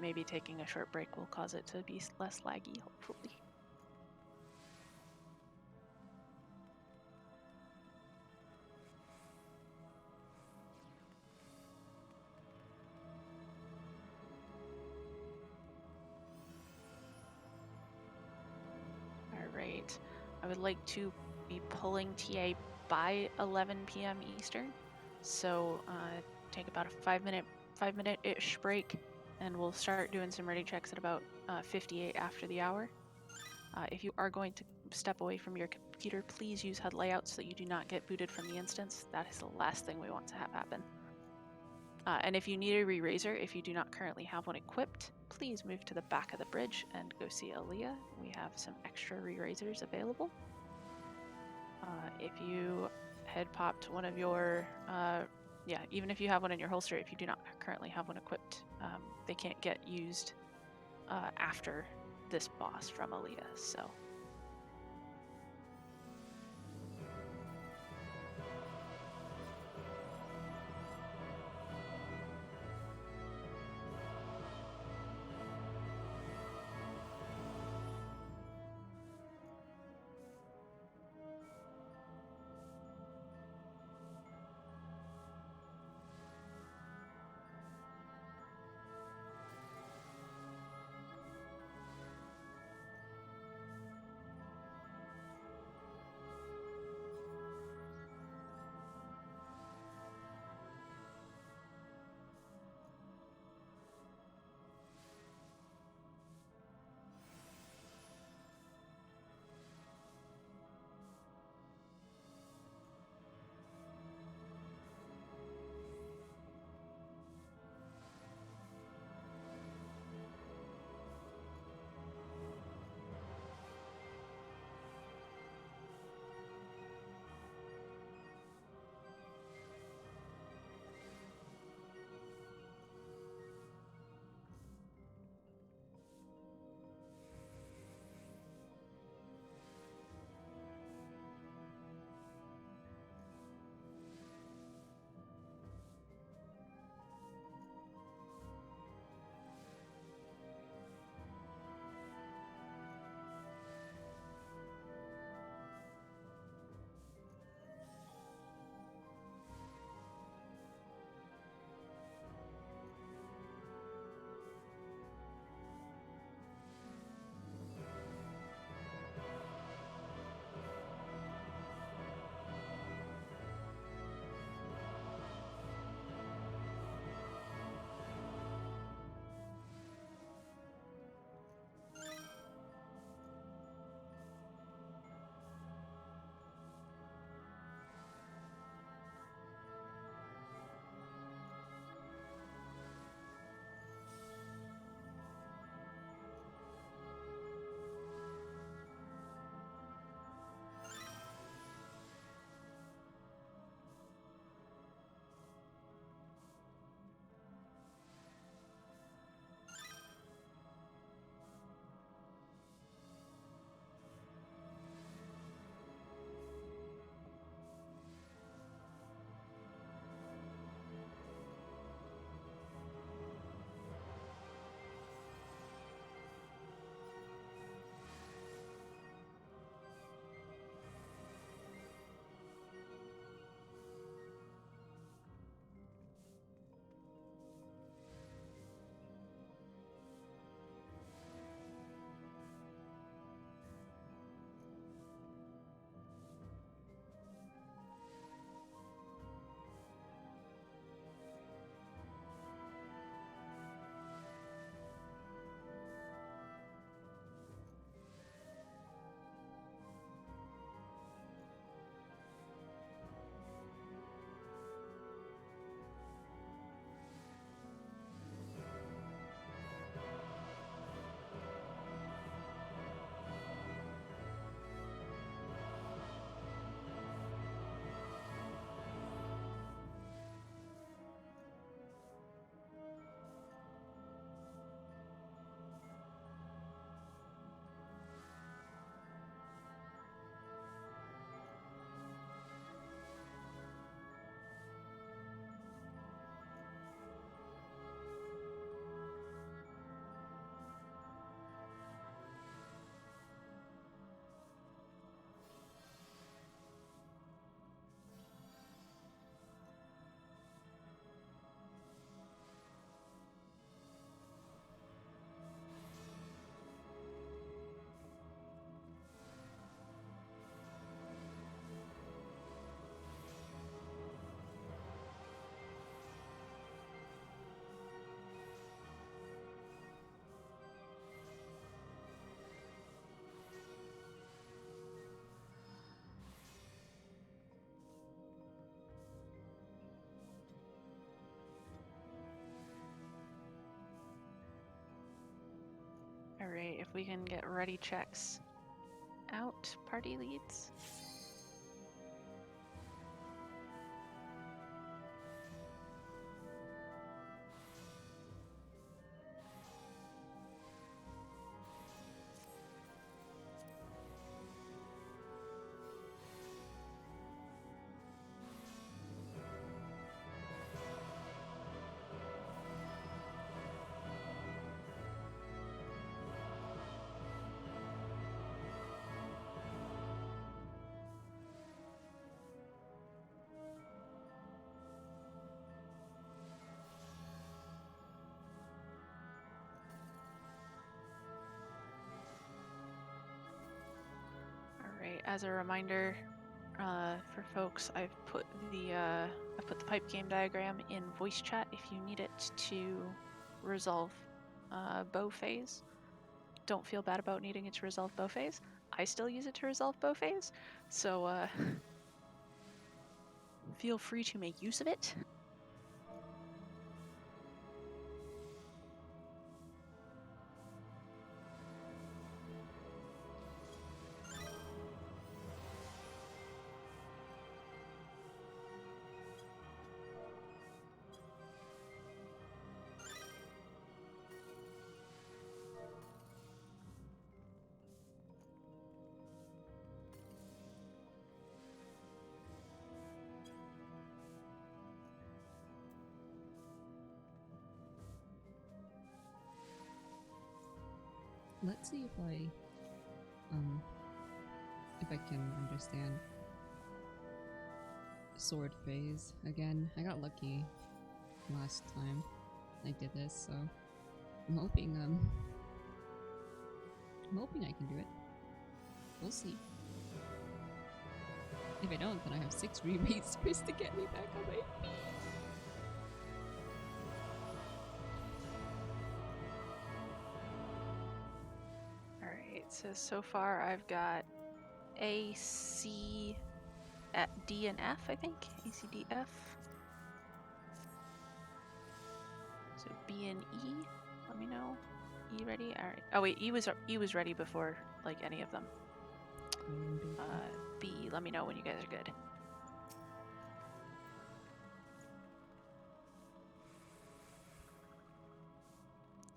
Maybe taking a short break will cause it to be less laggy, hopefully. All right, I would like to be pulling TA by 11 p.m. Eastern, so take about a 5-minute-ish break. And we'll start doing some ready checks at about 58 after the hour. If you are going to step away from your computer, please use HUD layout so that you do not get booted from the instance. That is the last thing we want to have happen. And if you need a re-raiser, if you do not currently have one equipped, please move to the back of the bridge and go see Aaliyah. We have some extra re-raisers available. If you head popped one of your yeah, even if you have one in your holster, if you do not currently have one equipped, they can't get used after this boss from Aaliyah, so. we can get ready checks out, party leads. Alright, as a reminder for folks, I've put the pipe game diagram in voice chat if you need it to resolve bow phase. Don't feel bad about needing it to resolve bow phase. I still use it to resolve bow phase, so feel free to make use of it. Let's see if I can understand sword phase again. I got lucky last time I did this, so I'm hoping I can do it. We'll see. If I don't, then I have 6 re-racers to get me back on my feet. So far I've got A, C, D, and F, I think. A, C, D, F. So B and E, let me know. E ready? Alright. Oh wait, E was ready before like any of them. B, let me know when you guys are good.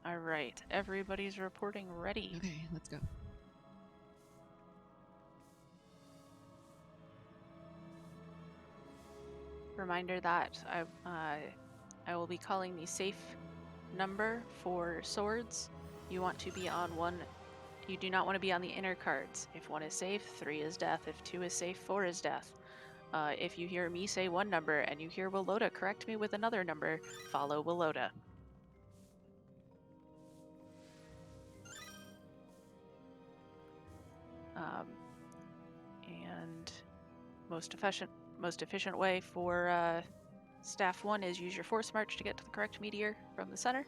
Alright, everybody's reporting ready. Okay, let's go. Reminder that I will be calling the safe number for swords. You want to be on one. You do not want to be on the inner cards. If 1 is safe, 3 is death. If 2 is safe, 4 is death. If you hear me say one number and you hear WOOOO correct me with another number, follow WOOOO. And most efficient way for staff 1 is use your force march to get to the correct meteor from the center.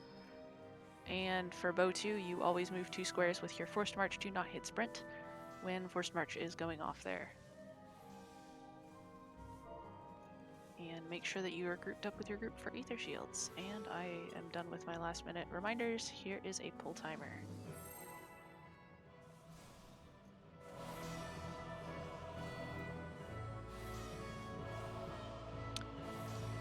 And for bow 2, you always move 2 squares with your forced march. Do not hit sprint when forced march is going off there. And make sure that you are grouped up with your group for ether shields. And I am done with my last minute reminders. Here is a pull timer.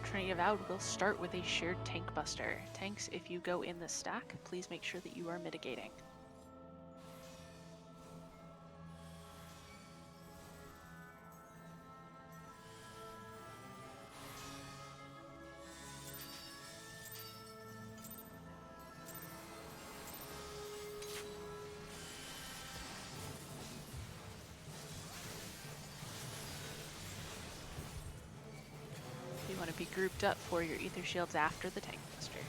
Trinity Avowed will start with a shared tank buster. Tanks, if you go in the stack, please make sure that you are mitigating. You want to be grouped up for your ether shields after the tank buster.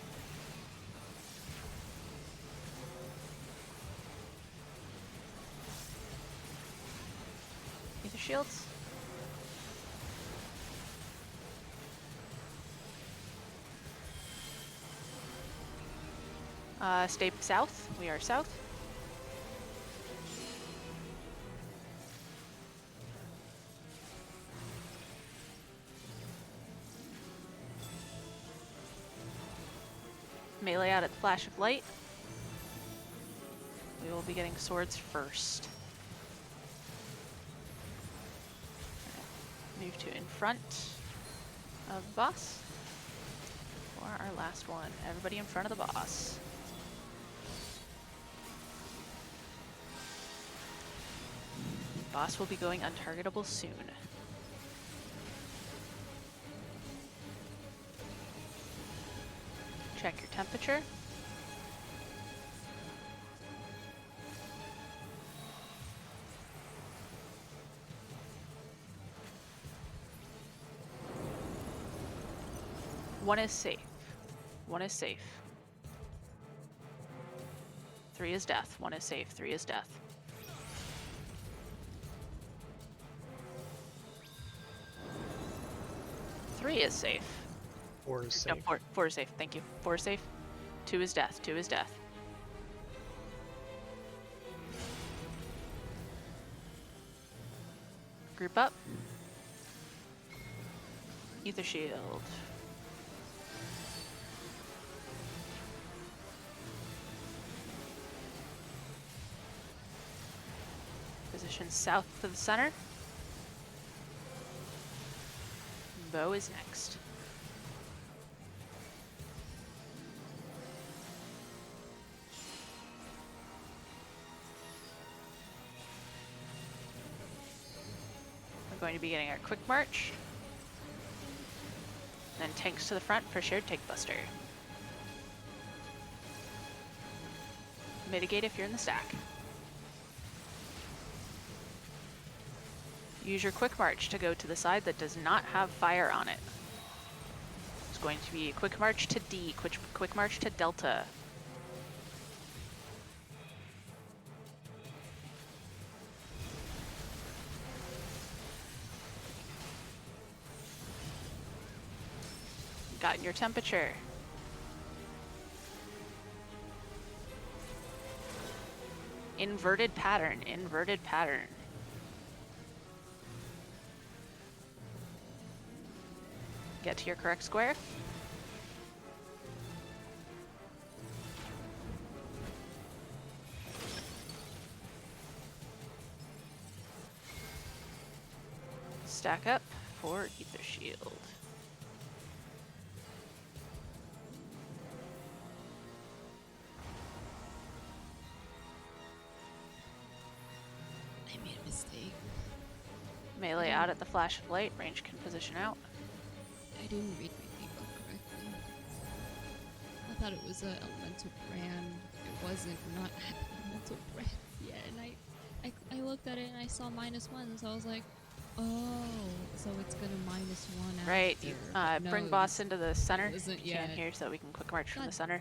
Ether shields. Stay south. We are south. Melee out at the flash of light. We we will be getting swords first. Move to in front of the boss for our last one. Everybody in front of the boss. Boss will be going untargetable soon. Check your temperature. One is safe. One is safe. 3 is death. 1 is safe. 3 is death. Three is safe. 4 is No, safe. 4 is safe. Thank you. 4 is safe. 2 is death. 2 is death. Group up. Ether shield. Position south to the center. Bow is next. We're going to be getting our quick march. Then tanks to the front for shared take buster. Mitigate if you're in the stack. Use your quick march to go to the side that does not have fire on it. It's going to be a quick march to D, quick march to Delta. Got your temperature. Inverted pattern, inverted pattern. Get to your correct square. Stack up for Ether Shield. I made a mistake. Melee out at the flash of light, range can position out. I didn't read my debuff correctly. I thought it was a elemental brand. It wasn't. Not elemental brand. Yeah, and I looked at it and I saw -1, so I was like, oh, so it's gonna -1 after. Right, you, but no, bring it boss was- into the center. it wasn't If you can yet. here so that we can quick march from the God center.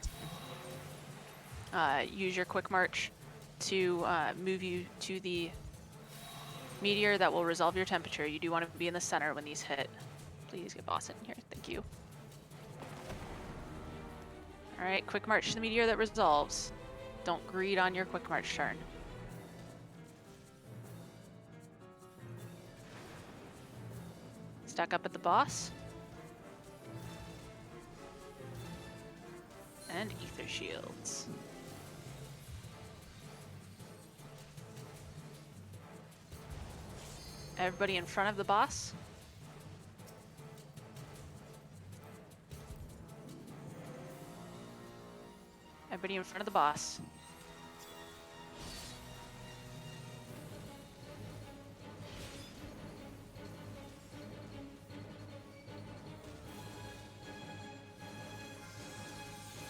Use your quick march to move you to the meteor that will resolve your temperature. You do want to be in the center when these hit. Please get boss in here. Thank you. Alright, quick march to the meteor that resolves. Don't greed on your quick march turn. Stack up at the boss. And ether shields. Everybody in front of the boss. Everybody in front of the boss.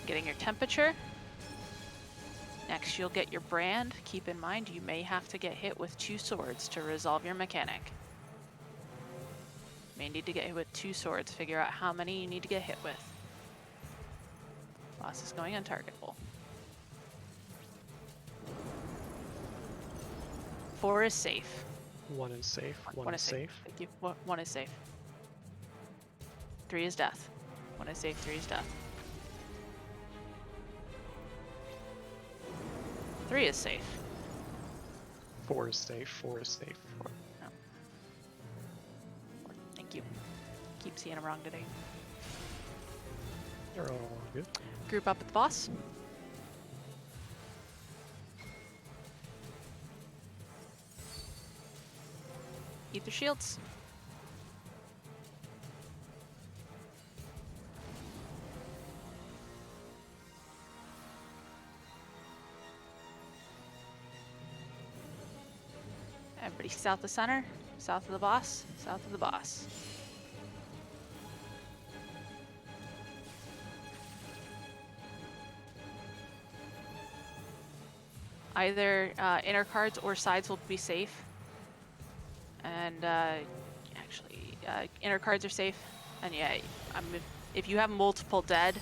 Getting your temperature. Next, you'll get your brand. Keep in mind, you may have to get hit with 2 swords to resolve your mechanic. You may need to get hit with 2 swords. Figure out how many you need to get hit with. Boss is going untargetable. 4 is safe. 1 is safe. 1 is safe. Thank you. 1 is safe. 3 is death. 1 is safe. 3 is death. 3 is safe. 4 is safe. 4 is safe. 4. No. 4. Thank you. Keep seeing them wrong today. You're all good. Group up with the boss. Ether shields. Everybody south of center, south of the boss, south of the boss. Either inner cards or sides will be safe. And actually, inner cards are safe. And yeah, if you have multiple dead,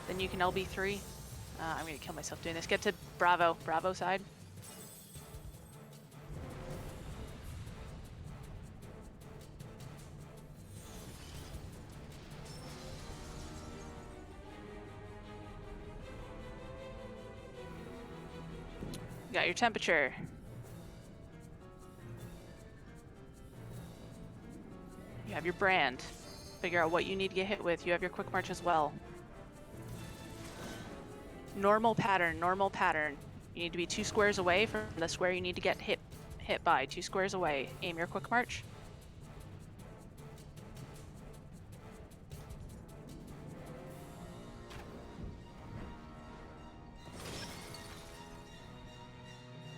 then you can LB3. I'm gonna kill myself doing this. Get to Bravo, Bravo side. You got your temperature. You have your brand. Figure out what you need to get hit with. You have your quick march as well. Normal pattern, normal pattern. You need to be 2 squares away from the square you need to get hit by. 2 squares away. Aim your quick march.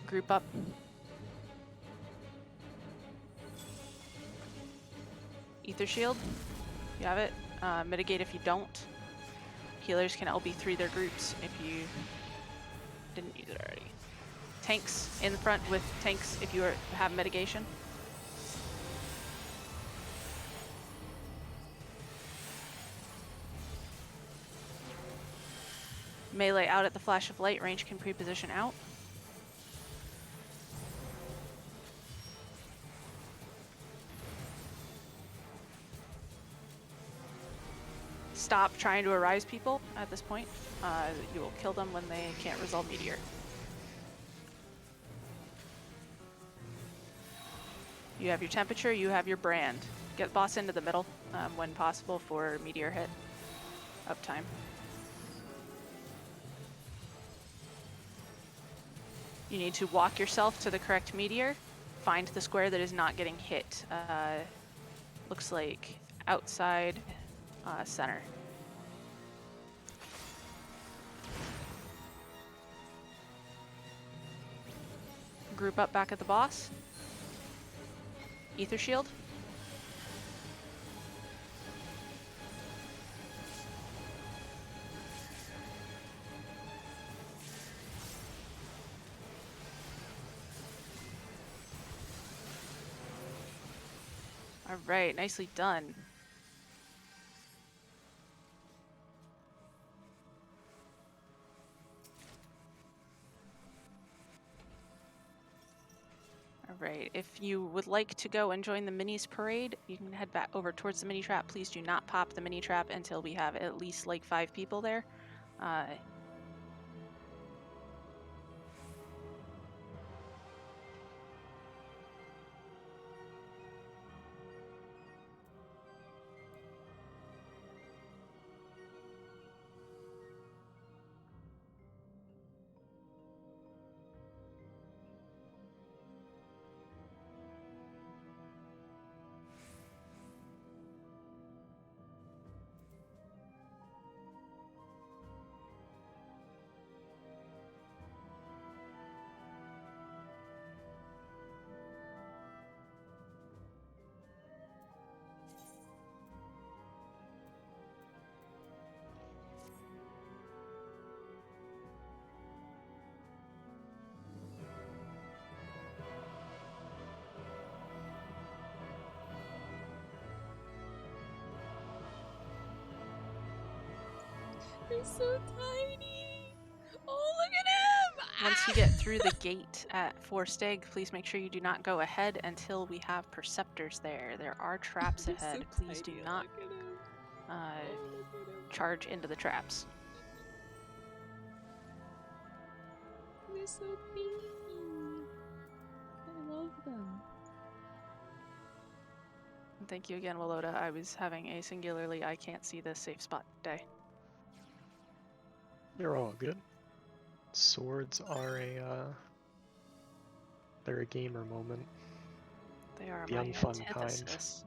Group up. Ether shield. You have it. Mitigate if you don't. Healers can LB3 their groups if you didn't use it already. Tanks in front with tanks if you have mitigation. Melee out at the flash of light. Range can pre-position out. Stop trying to arise people at this point. You will kill them when they can't resolve Meteor. You have your temperature, you have your brand. Get boss into the middle when possible for Meteor hit uptime. You need to walk yourself to the correct Meteor. Find the square that is not getting hit. Looks like outside center. Group up back at the boss. Ether shield. All right, nicely done. Alright, if you would like to go and join the minis parade, you can head back over towards the mini trap. Please do not pop the mini trap until we have at least like 5 people there. They're so tiny. Oh, look at him! Once you get through the gate at Forsteg, please make sure you do not go ahead until we have Perceptors there. There are traps They're ahead. so Please do tiny. not Look at him. Oh, look at him. charge into the traps. They're so baby. I love them. And thank you again, Willota. I was having a singularly I can't see this safe spot day. They're all good. Swords are they're a gamer moment. They are The my unfun kind. antithesis.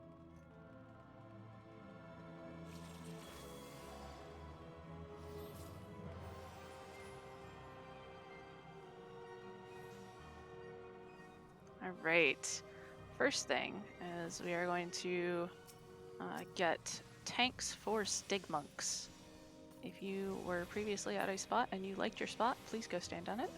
Alright. First thing is we are going to get tanks for Stigmonks. If you were previously at a spot and you liked your spot, please go stand on it.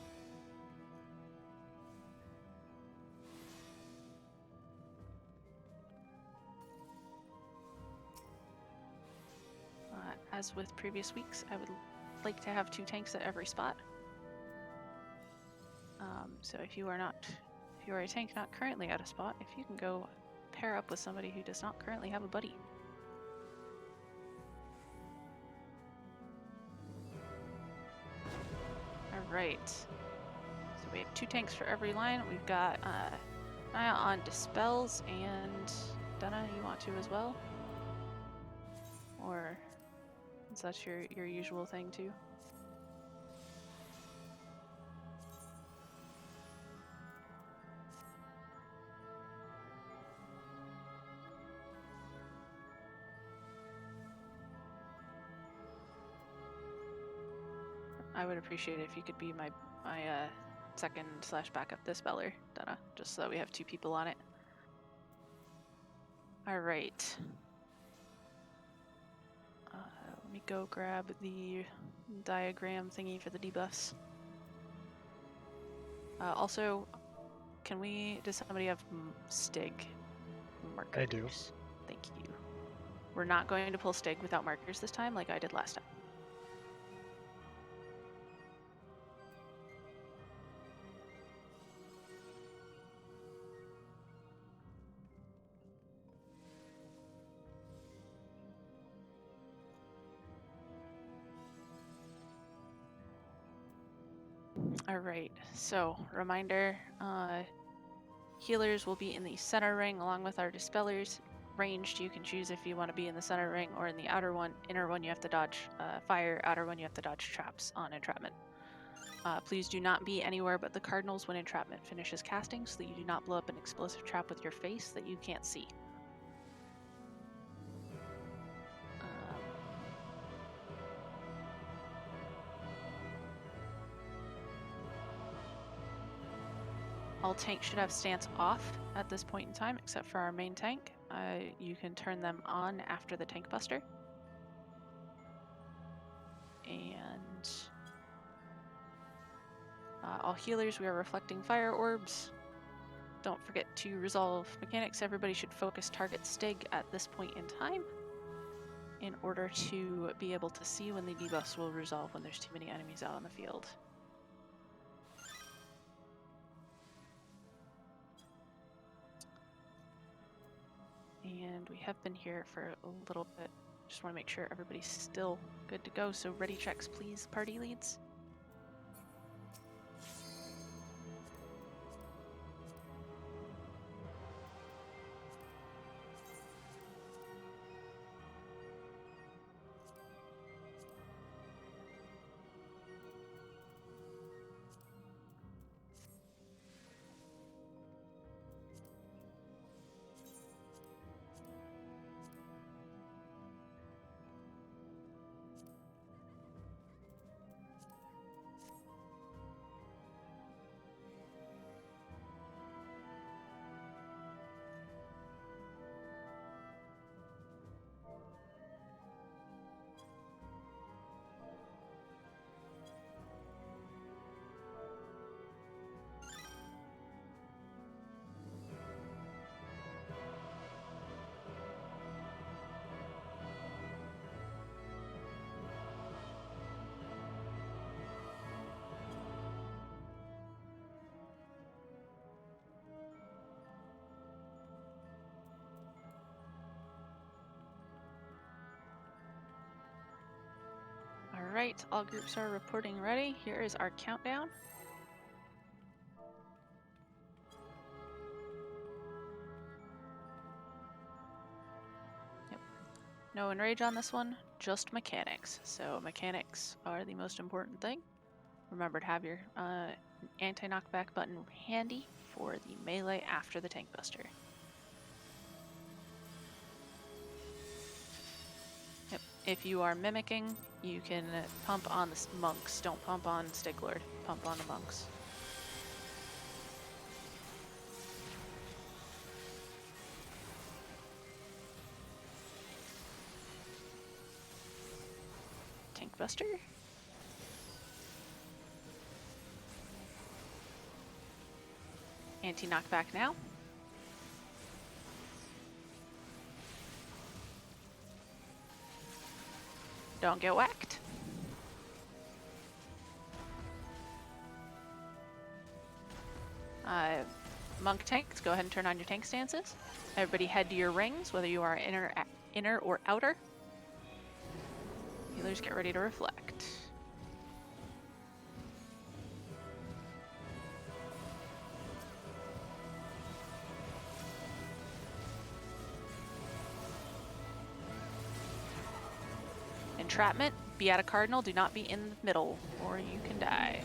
As with previous weeks, I would like to have 2 tanks at every spot. So if you are a tank not currently at a spot, if you can go pair up with somebody who does not currently have a buddy. Alright. So we have 2 tanks for every line. We've got Naya on Dispels, and Dana, you want to as well? Or is that your usual thing too? I would appreciate it if you could be my second / backup dispeller, Dana, just so that we have 2 people on it. Alright. Let me go grab the diagram thingy for the debuffs. Also, does somebody have Stig markers? I do. Thank you. We're not going to pull Stig without markers this time like I did last time. Alright, so reminder, healers will be in the center ring along with our dispellers. Ranged, you can choose if you want to be in the center ring or in the outer one. Inner one you have to dodge fire, outer one you have to dodge traps on entrapment. Please do not be anywhere but the cardinals when entrapment finishes casting so that you do not blow up an explosive trap with your face that you can't see. All tanks should have stance off at this point in time, except for our main tank. You can turn them on after the tank buster. And all healers, we are reflecting fire orbs. Don't forget to resolve mechanics. Everybody should focus target Stig at this point in time in order to be able to see when the debuffs will resolve when there's too many enemies out on the field. And we have been here for a little bit. Just want to make sure everybody's still good to go. So ready checks, please, party leads. Alright, all groups are reporting ready. Here is our countdown. Yep. No enrage on this one, just mechanics. So mechanics are the most important thing. Remember to have your anti-knockback button handy for the melee after the tank buster. if you are mimicking, you can pump on the monks. Don't pump on Stiglord. Pump on the monks. Tank Buster. Anti-knockback now. Don't get whacked. Monk tanks, go ahead and turn on your tank stances. Everybody head to your rings, whether you are inner or outer. Healers, get ready to reflect. Entrapment, be at a cardinal, do not be in the middle, or you can die.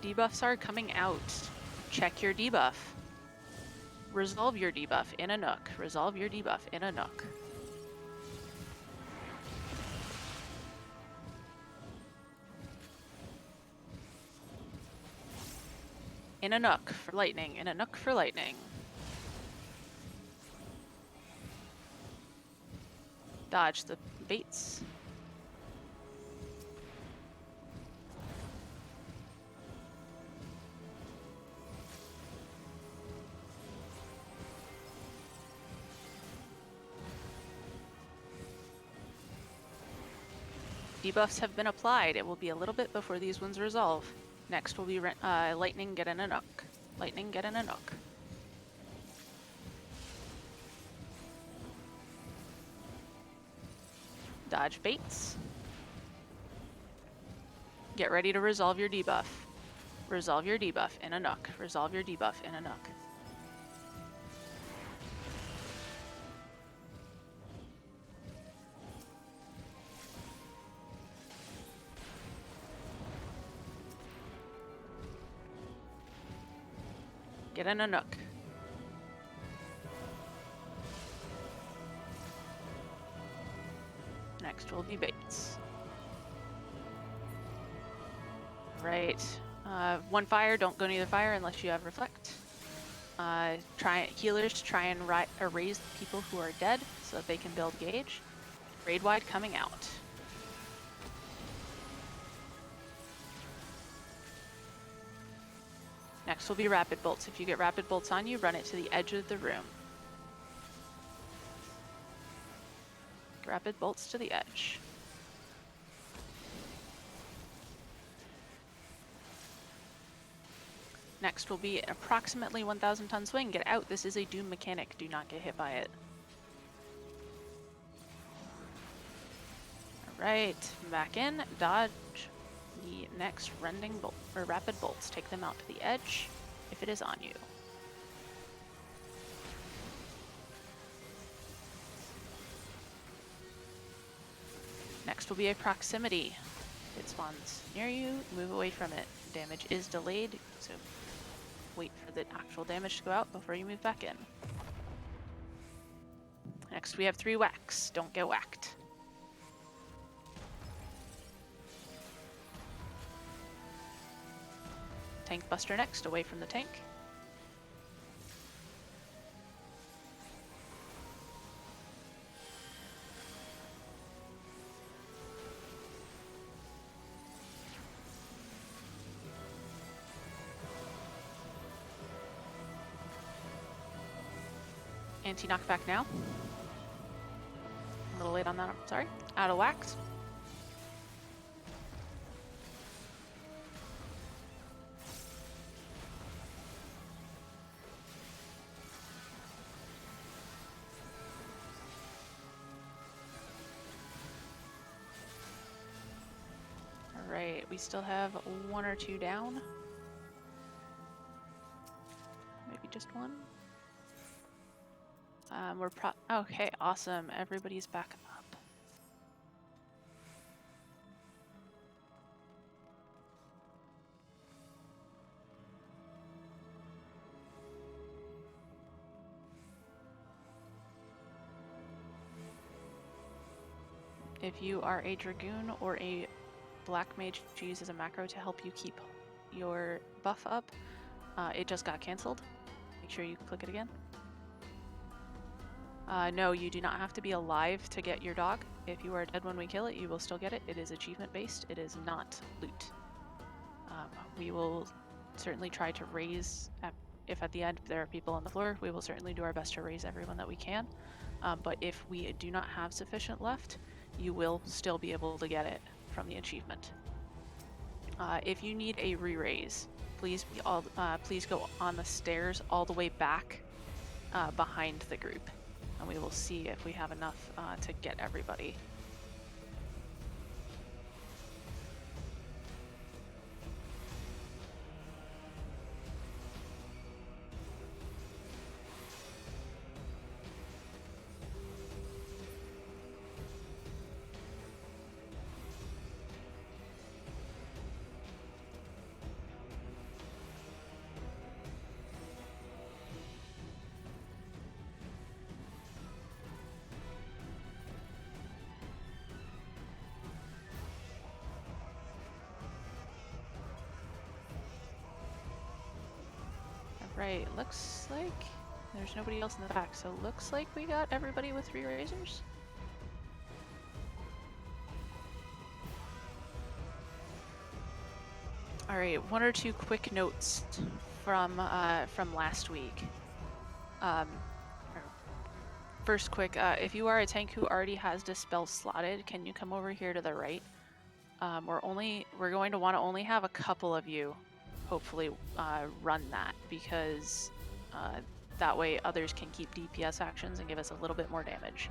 Debuffs are coming out. Check your debuff. Resolve your debuff in a nook. Resolve your debuff in a nook. In a nook for lightning. In a nook for lightning. Dodge the baits. Debuffs have been applied. It will be a little bit before these ones resolve. Next will be lightning, get in a nook. Lightning, get in a nook. Dodge baits. Get ready to resolve your debuff. Resolve your debuff in a nook. Resolve your debuff in a nook. Get in a nook. Next will be baits. Right. One fire, don't go near the fire unless you have reflect. Healers try and erase people who are dead so that they can build gauge. Raid wide coming out. Next will be rapid bolts. If you get rapid bolts on you, run it to the edge of the room. Rapid bolts to the edge. Next will be an approximately 1,000 ton swing. Get out. This is a doom mechanic. Do not get hit by it. Alright, back in. Dodge the next rending bolt or rapid bolts. Take them out to the edge if it is on you. Next will be a proximity. It spawns near you, move away from it. Damage is delayed, so wait for the actual damage to go out before you move back in. Next we have 3 whacks. Don't get whacked. Tank buster next, away from the tank. Anti-knockback now. A little late on that, I'm sorry. Out of wax. Alright, we still have 1 or 2 down. Maybe just 1. Okay, awesome. Everybody's back up. If you are a Dragoon or a Black Mage to use as a macro to help you keep your buff up, it just got cancelled. Make sure you click it again. No, you do not have to be alive to get your dog. If you are dead when we kill it, you will still get it. It is achievement based. It is not loot. We will certainly try to raise, if at the end there are people on the floor, we will certainly do our best to raise everyone that we can. But if we do not have sufficient left, you will still be able to get it from the achievement. If you need a re-raise, please go on the stairs all the way back behind the group, and we will see if we have enough to get everybody. Right, looks like there's nobody else in the back, so looks like we got everybody with 3 razors. All right, 1 or 2 quick notes from last week. First quick, if you are a tank who already has Dispel slotted, can you come over here to the right? We're going to want to only have a couple of you hopefully run that, because that way others can keep DPS actions and give us a little bit more damage.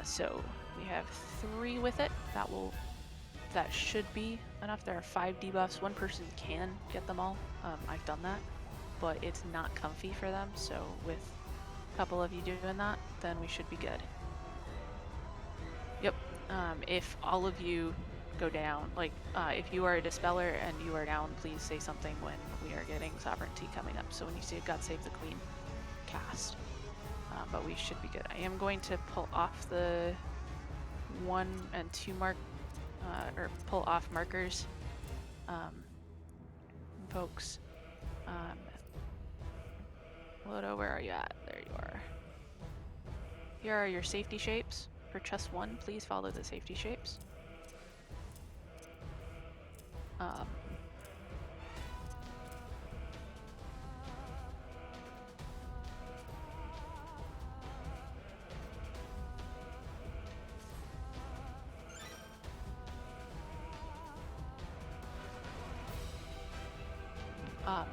So we have 3 with it. That should be enough. There are 5 debuffs. 1 person can get them all. I've done that, but it's not comfy for them. So with a couple of you doing that, then we should be good. Yep. If all of you go down, like if you are a Dispeller and you are down, please say something when we are getting Sovereignty coming up. So when you see God Save the Queen, cast. But we should be good. I am going to pull off the 1 and 2 or pull off markers, folks. WOOOO, where are you at? There you are. Here are your safety shapes. For chest 1, please follow the safety shapes.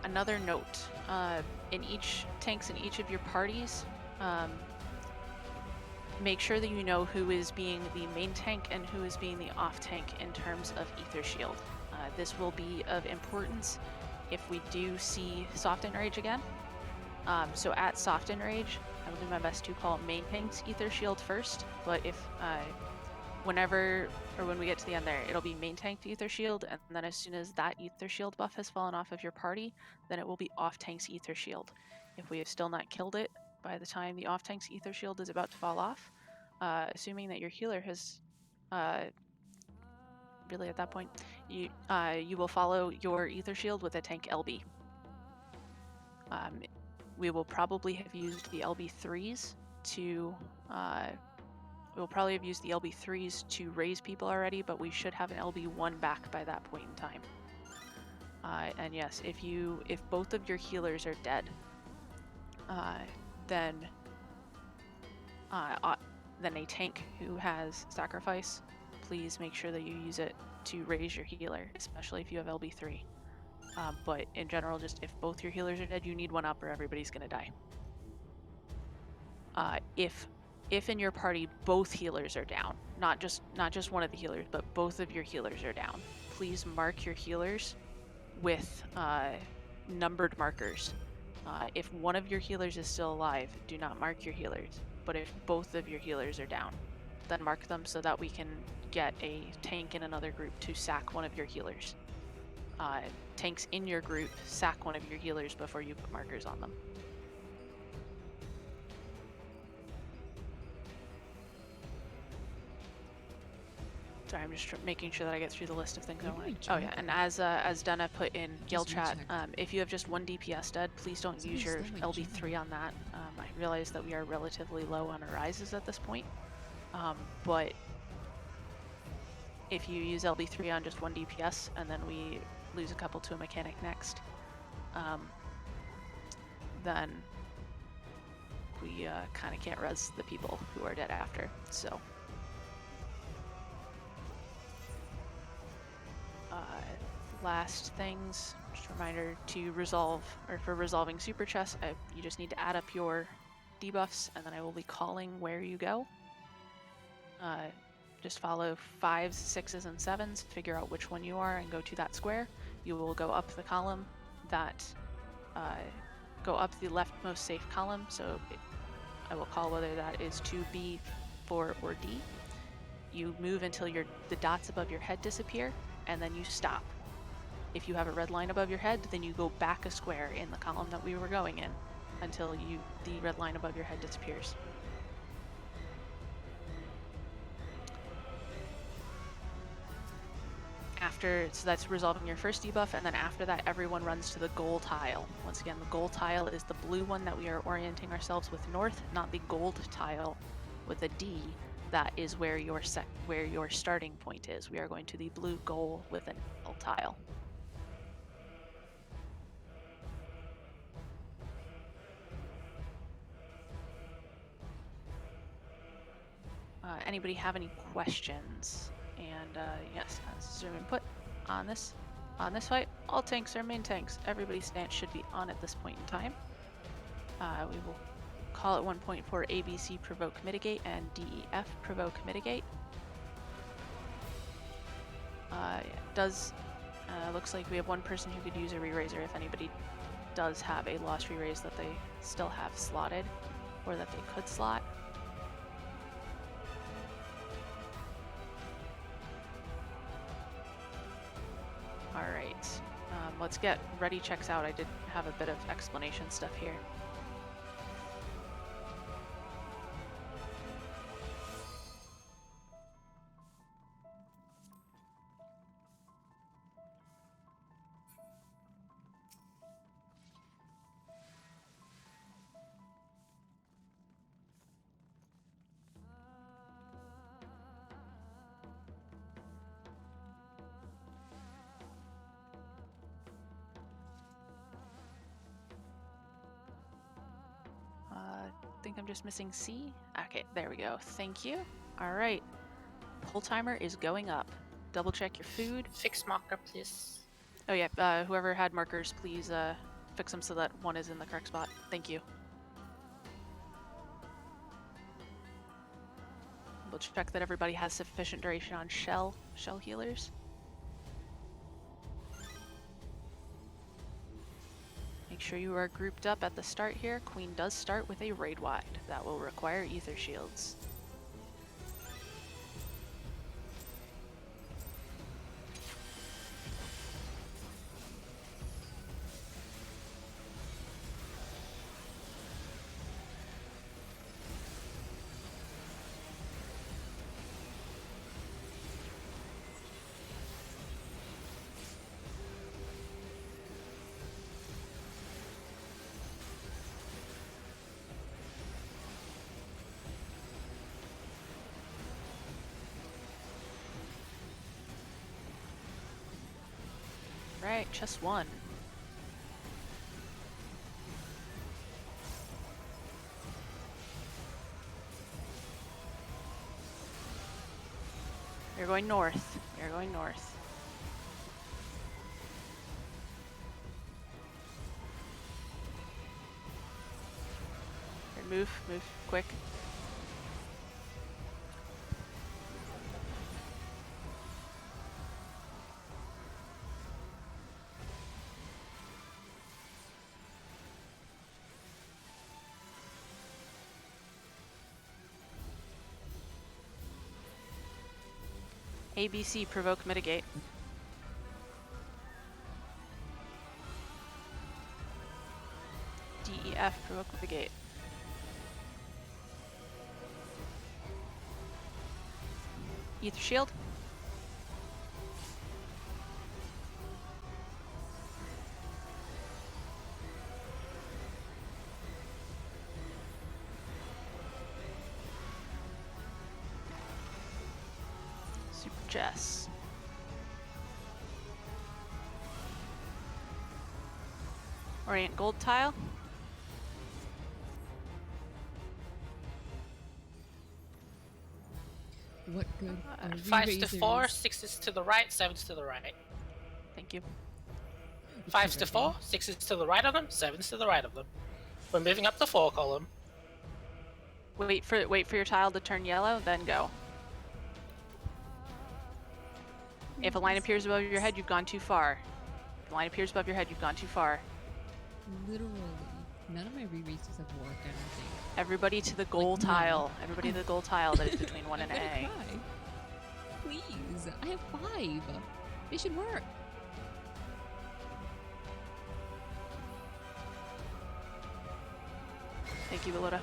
Another note, tanks in each of your parties, make sure that you know who is being the main tank and who is being the off tank in terms of Ether Shield. This will be of importance if we do see Soft Enrage again. So at Soft Enrage, I will do my best to call main tanks Ether Shield first, but if when we get to the end there, it'll be main tank to Ether Shield, and then as soon as that Ether Shield buff has fallen off of your party, then it will be off tank's Ether Shield. If we have still not killed it by the time the off tank's Ether Shield is about to fall off, assuming that your healer has really at that point, you will follow your Ether Shield with a tank LB. We will probably have used the LB3s to raise people already, but we should have an LB1 back by that point in time. And yes, if both of your healers are dead, then a tank who has sacrifice, please make sure that you use it to raise your healer, especially if you have LB3. But in general, just if both your healers are dead, you need one up or everybody's gonna die. If in your party both healers are down, not just one of the healers, but both of your healers are down, please mark your healers with numbered markers. If one of your healers is still alive, do not mark your healers. But if both of your healers are down, then mark them so that we can get a tank in another group to sack one of your healers. Tanks in your group, sack one of your healers before you put markers on them. Sorry, I'm just making sure that I get through the list of things I What are wanted. we Oh yeah, and as Dana put in Yell Just chat, recheck. if you have just 1 DPS dead, please don't Somebody use your stole my LB3 gem. on that. I realize that we are relatively low on arises at this point, but if you use LB3 on just 1 DPS and then we lose a couple to a mechanic next, then we kind of can't res the people who are dead after. So last things, just a reminder to resolve, or for resolving super chests, you just need to add up your debuffs and then I will be calling where you go. Just follow 5s, 6s, and 7s, figure out which one you are and go to that square. You will go up the column that, go up the leftmost safe column, so I will call whether that is 2B, 4, or D. You move until the dots above your head disappear, and then you stop. If you have a red line above your head, then you go back a square in the column that we were going in until the red line above your head disappears. So that's resolving your first debuff, and then after that everyone runs to the goal tile. Once again, the goal tile is the blue one that we are orienting ourselves with north, not the gold tile with a D. That is where your starting point is. We are going to the blue goal with an L tile. Anybody have any questions? And yes, zoom input on this fight. All tanks are main tanks. Everybody's stance should be on at this point in time. We will call at 1.4 ABC provoke mitigate and DEF provoke mitigate. Looks like we have one person who could use a re-raiser if anybody does have a lost re-raise that they still have slotted or that they could slot. Alright, let's get ready checks out. I did have a bit of explanation stuff here. I think I'm just missing C. Okay, there we go. Thank you. All right. Pull timer is going up. Double check your food. Fix marker, please. Oh yeah, whoever had markers, please fix them so that one is in the correct spot. Thank you. We'll check that everybody has sufficient duration on shell healers. Make sure you are grouped up at the start here. Queen does start with a raid wide. That will require ether shields. Right, chest 1. You're going north. You're going north. Move quick. ABC, provoke, mitigate. DEF, provoke, mitigate. Ether shield. Jess. Orient gold tile. What good are 5s to 4, re-raisers? 6s to the right, 7s to the right. Thank you. 5s to 4, 6s to the right of them, 7s to the right of them. We're moving up the 4 column. Wait for your tile to turn yellow, then go. If a line appears above your head, you've gone too far. If a line appears above your head, you've gone too far. Literally, none of my re-raisers have worked, I don't think. Everybody to the goal Like, none. tile. Everybody to the goal tile that is between 1 and I'm gonna A. cry. Please, I have 5. They should work. Thank you, Willota.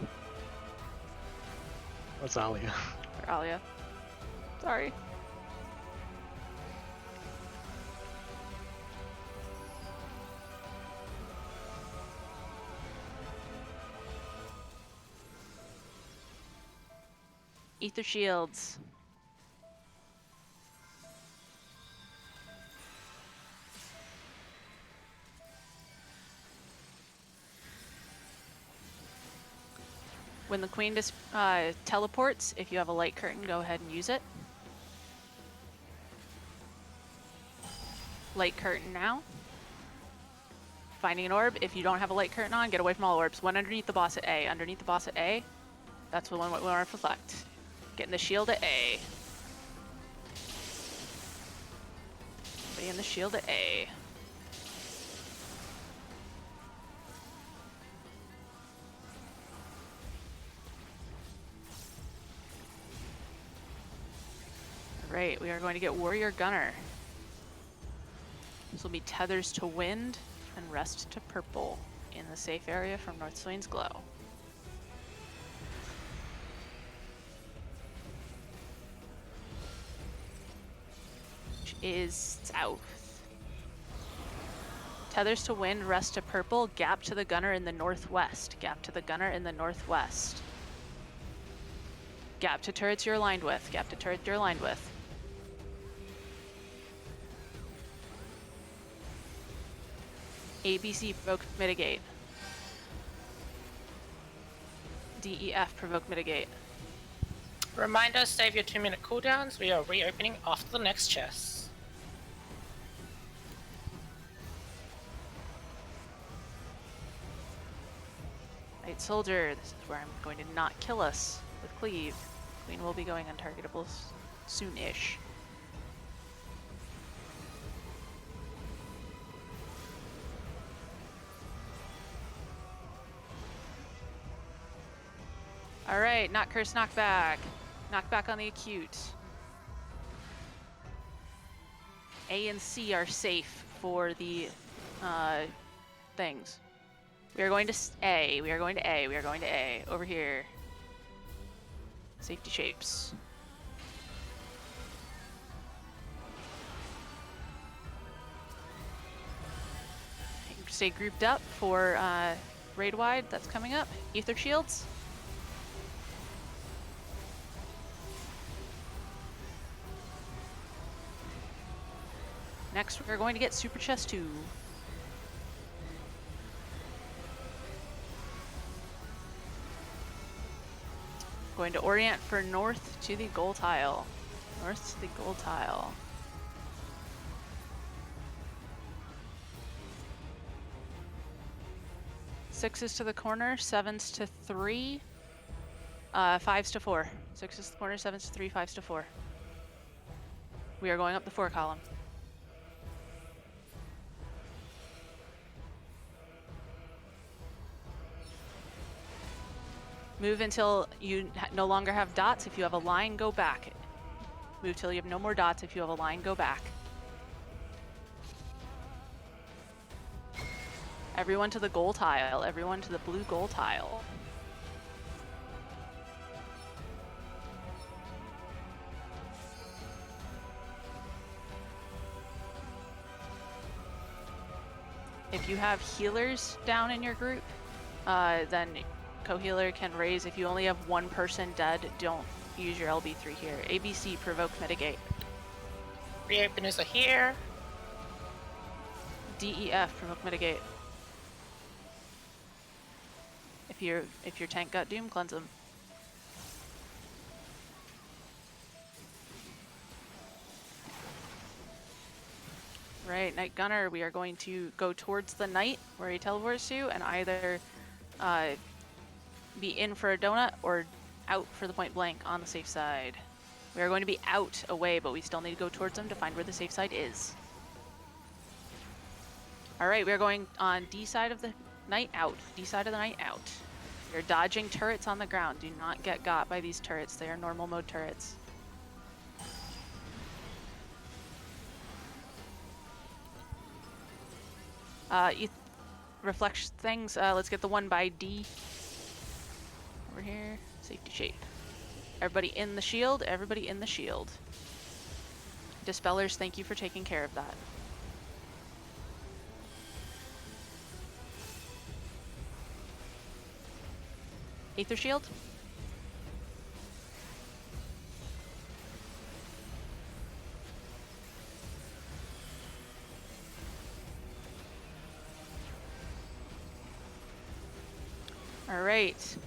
That's Alia. Or Alia. Sorry. Ether shields. When the queen teleports, if you have a light curtain, go ahead and use it. Light curtain now. Finding an orb. If you don't have a light curtain on, get away from all orbs. One underneath the boss at A. Underneath the boss at A. That's the one we want to reflect. Getting the shield at A. Everybody in the shield at A. Alright, we are going to get Warrior Gunner. This will be Tethers to Wind and Rest to Purple in the safe area from North Swain's Glow. Which is south. Tethers to Wind, Rest to Purple, Gap to the Gunner in the northwest. Gap to the Gunner in the northwest. Gap to turrets you're aligned with. Gap to turrets you're aligned with. ABC, provoke, mitigate. DEF, provoke, mitigate. Reminder, save your 2-minute cooldowns. We are reopening after the next chess. Right, soldier, this is where I'm going to not kill us with cleave. Queen will be going untargetable soon-ish. Alright, not curse, knockback. Knockback on the acute. A and C are safe for the things. We are going to A, we are going to A, we are going to A. Over here. Safety shapes. Stay grouped up for raid wide, that's coming up. Ether shields. Next, we're going to get Super Chest 2. Going to orient for north to the goal tile. North to the goal tile. Sixes to the corner, 7s to 3, 5s to 4. 6s to the corner, 7s to 3, 5s to 4. We are going up the 4 column. Move until you no longer have dots. If you have a line, go back. Move till you have no more dots. If you have a line, go back. Everyone to the goal tile. Everyone to the blue goal tile. If you have healers down in your group, then co-healer can raise. If you only have one person dead, don't use your LB3 here. ABC, provoke, mitigate. Reopeners are here. DEF, provoke mitigate. If your tank got doom, cleanse them. Right, Knight Gunner, we are going to go towards the knight where he teleports to, and either be in for a donut or out for the point blank on the safe side. We are going to be out away, but we still need to go towards them to find where the safe side is. Alright, we are going on D side of the knight out. D side of the knight out. You're dodging turrets on the ground. Do not get got by these turrets. They are normal mode turrets. Reflect things. Let's get the one by D. Over here. Safety shape. Everybody in the shield. Everybody in the shield. Dispellers, thank you for taking care of that. Aether shield. All right.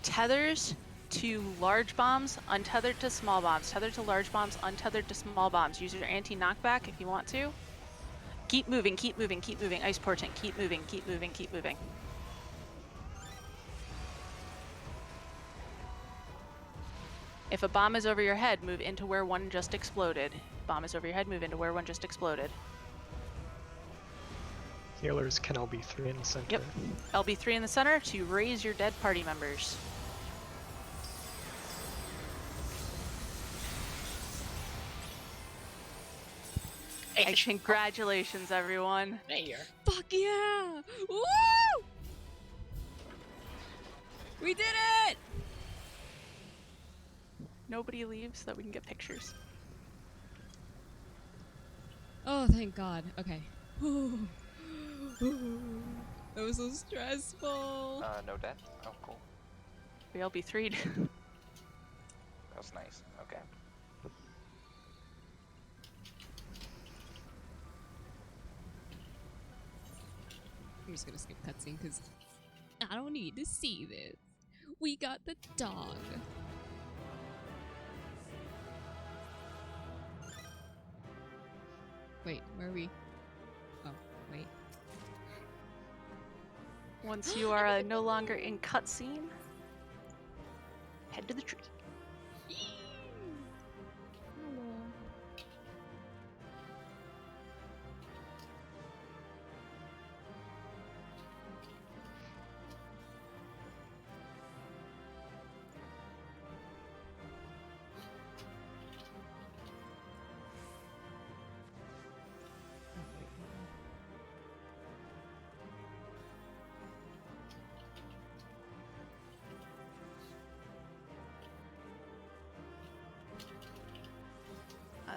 Tethers to large bombs, untethered to small bombs. Tethered to large bombs, untethered to small bombs. Use your anti-knockback if you want to. Keep moving, keep moving, keep moving. Ice portent, keep moving, keep moving, keep moving. If a bomb is over your head, move into where one just exploded. Bomb is over your head, move into where one just exploded. Healers can LB3 in the center. Yep. LB3 in the center to raise your dead party members. Hey, Congratulations, everyone. there you are. Fuck yeah! Woo! We did it! Nobody leaves so that we can get pictures. Oh, thank God. Okay. That was so stressful. No death? Oh, cool. We LB3'd. That was nice. Okay. I'm just gonna skip cutscene because I don't need to see this. We got the dog. Wait, where are we? Oh, wait. Once you are no longer in cutscene, head to the tree.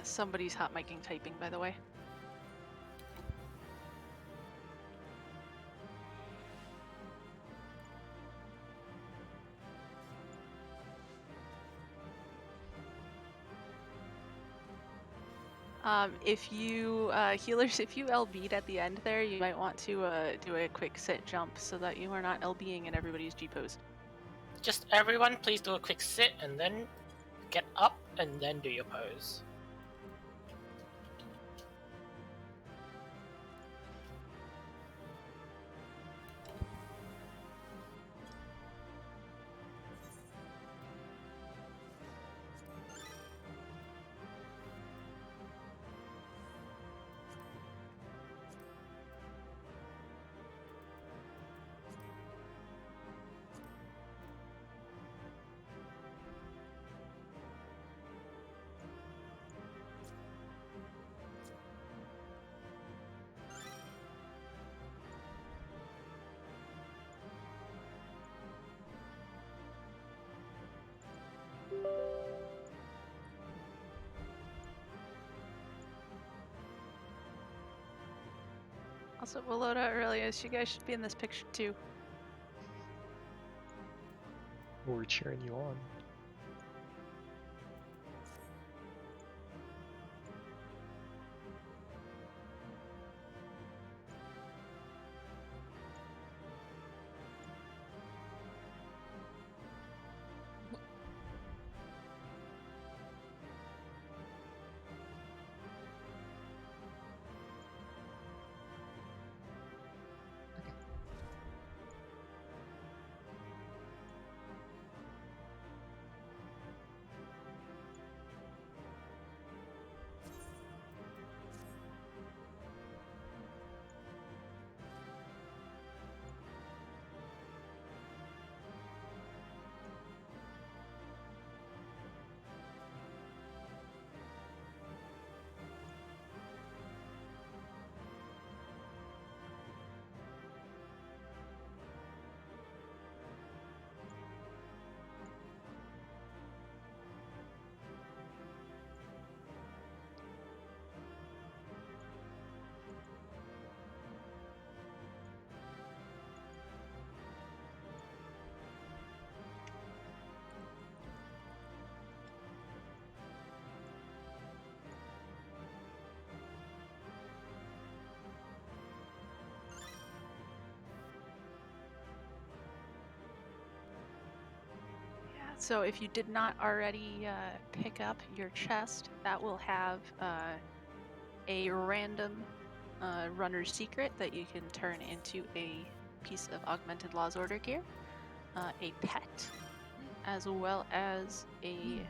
Somebody's hot micing typing, by the way. If you healers, if you LB'd at the end there, you might want to do a quick sit jump so that you are not LBing in everybody's G pose. Just everyone, please do a quick sit and then get up and then do your pose. Also, Willota, Aurelius, you guys should be in this picture too. We're cheering you on. So if you did not already pick up your chest, that will have a random runner's secret that you can turn into a piece of augmented Law's Order gear, a pet, as well as a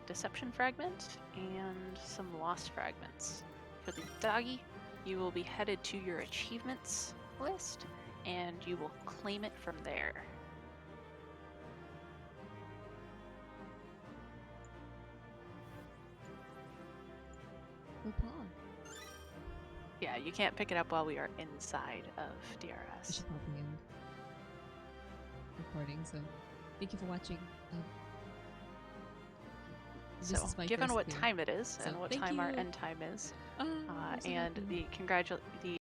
deception fragment and some lost fragments. For the doggy, you will be headed to your achievements list and you will claim it from there. Yeah, you can't pick it up while we are inside of I DRS. should probably end recording, so thank you for watching. This So, is my given first what clear. time it is So and what thank time our you. end time is, I'm so and happy. the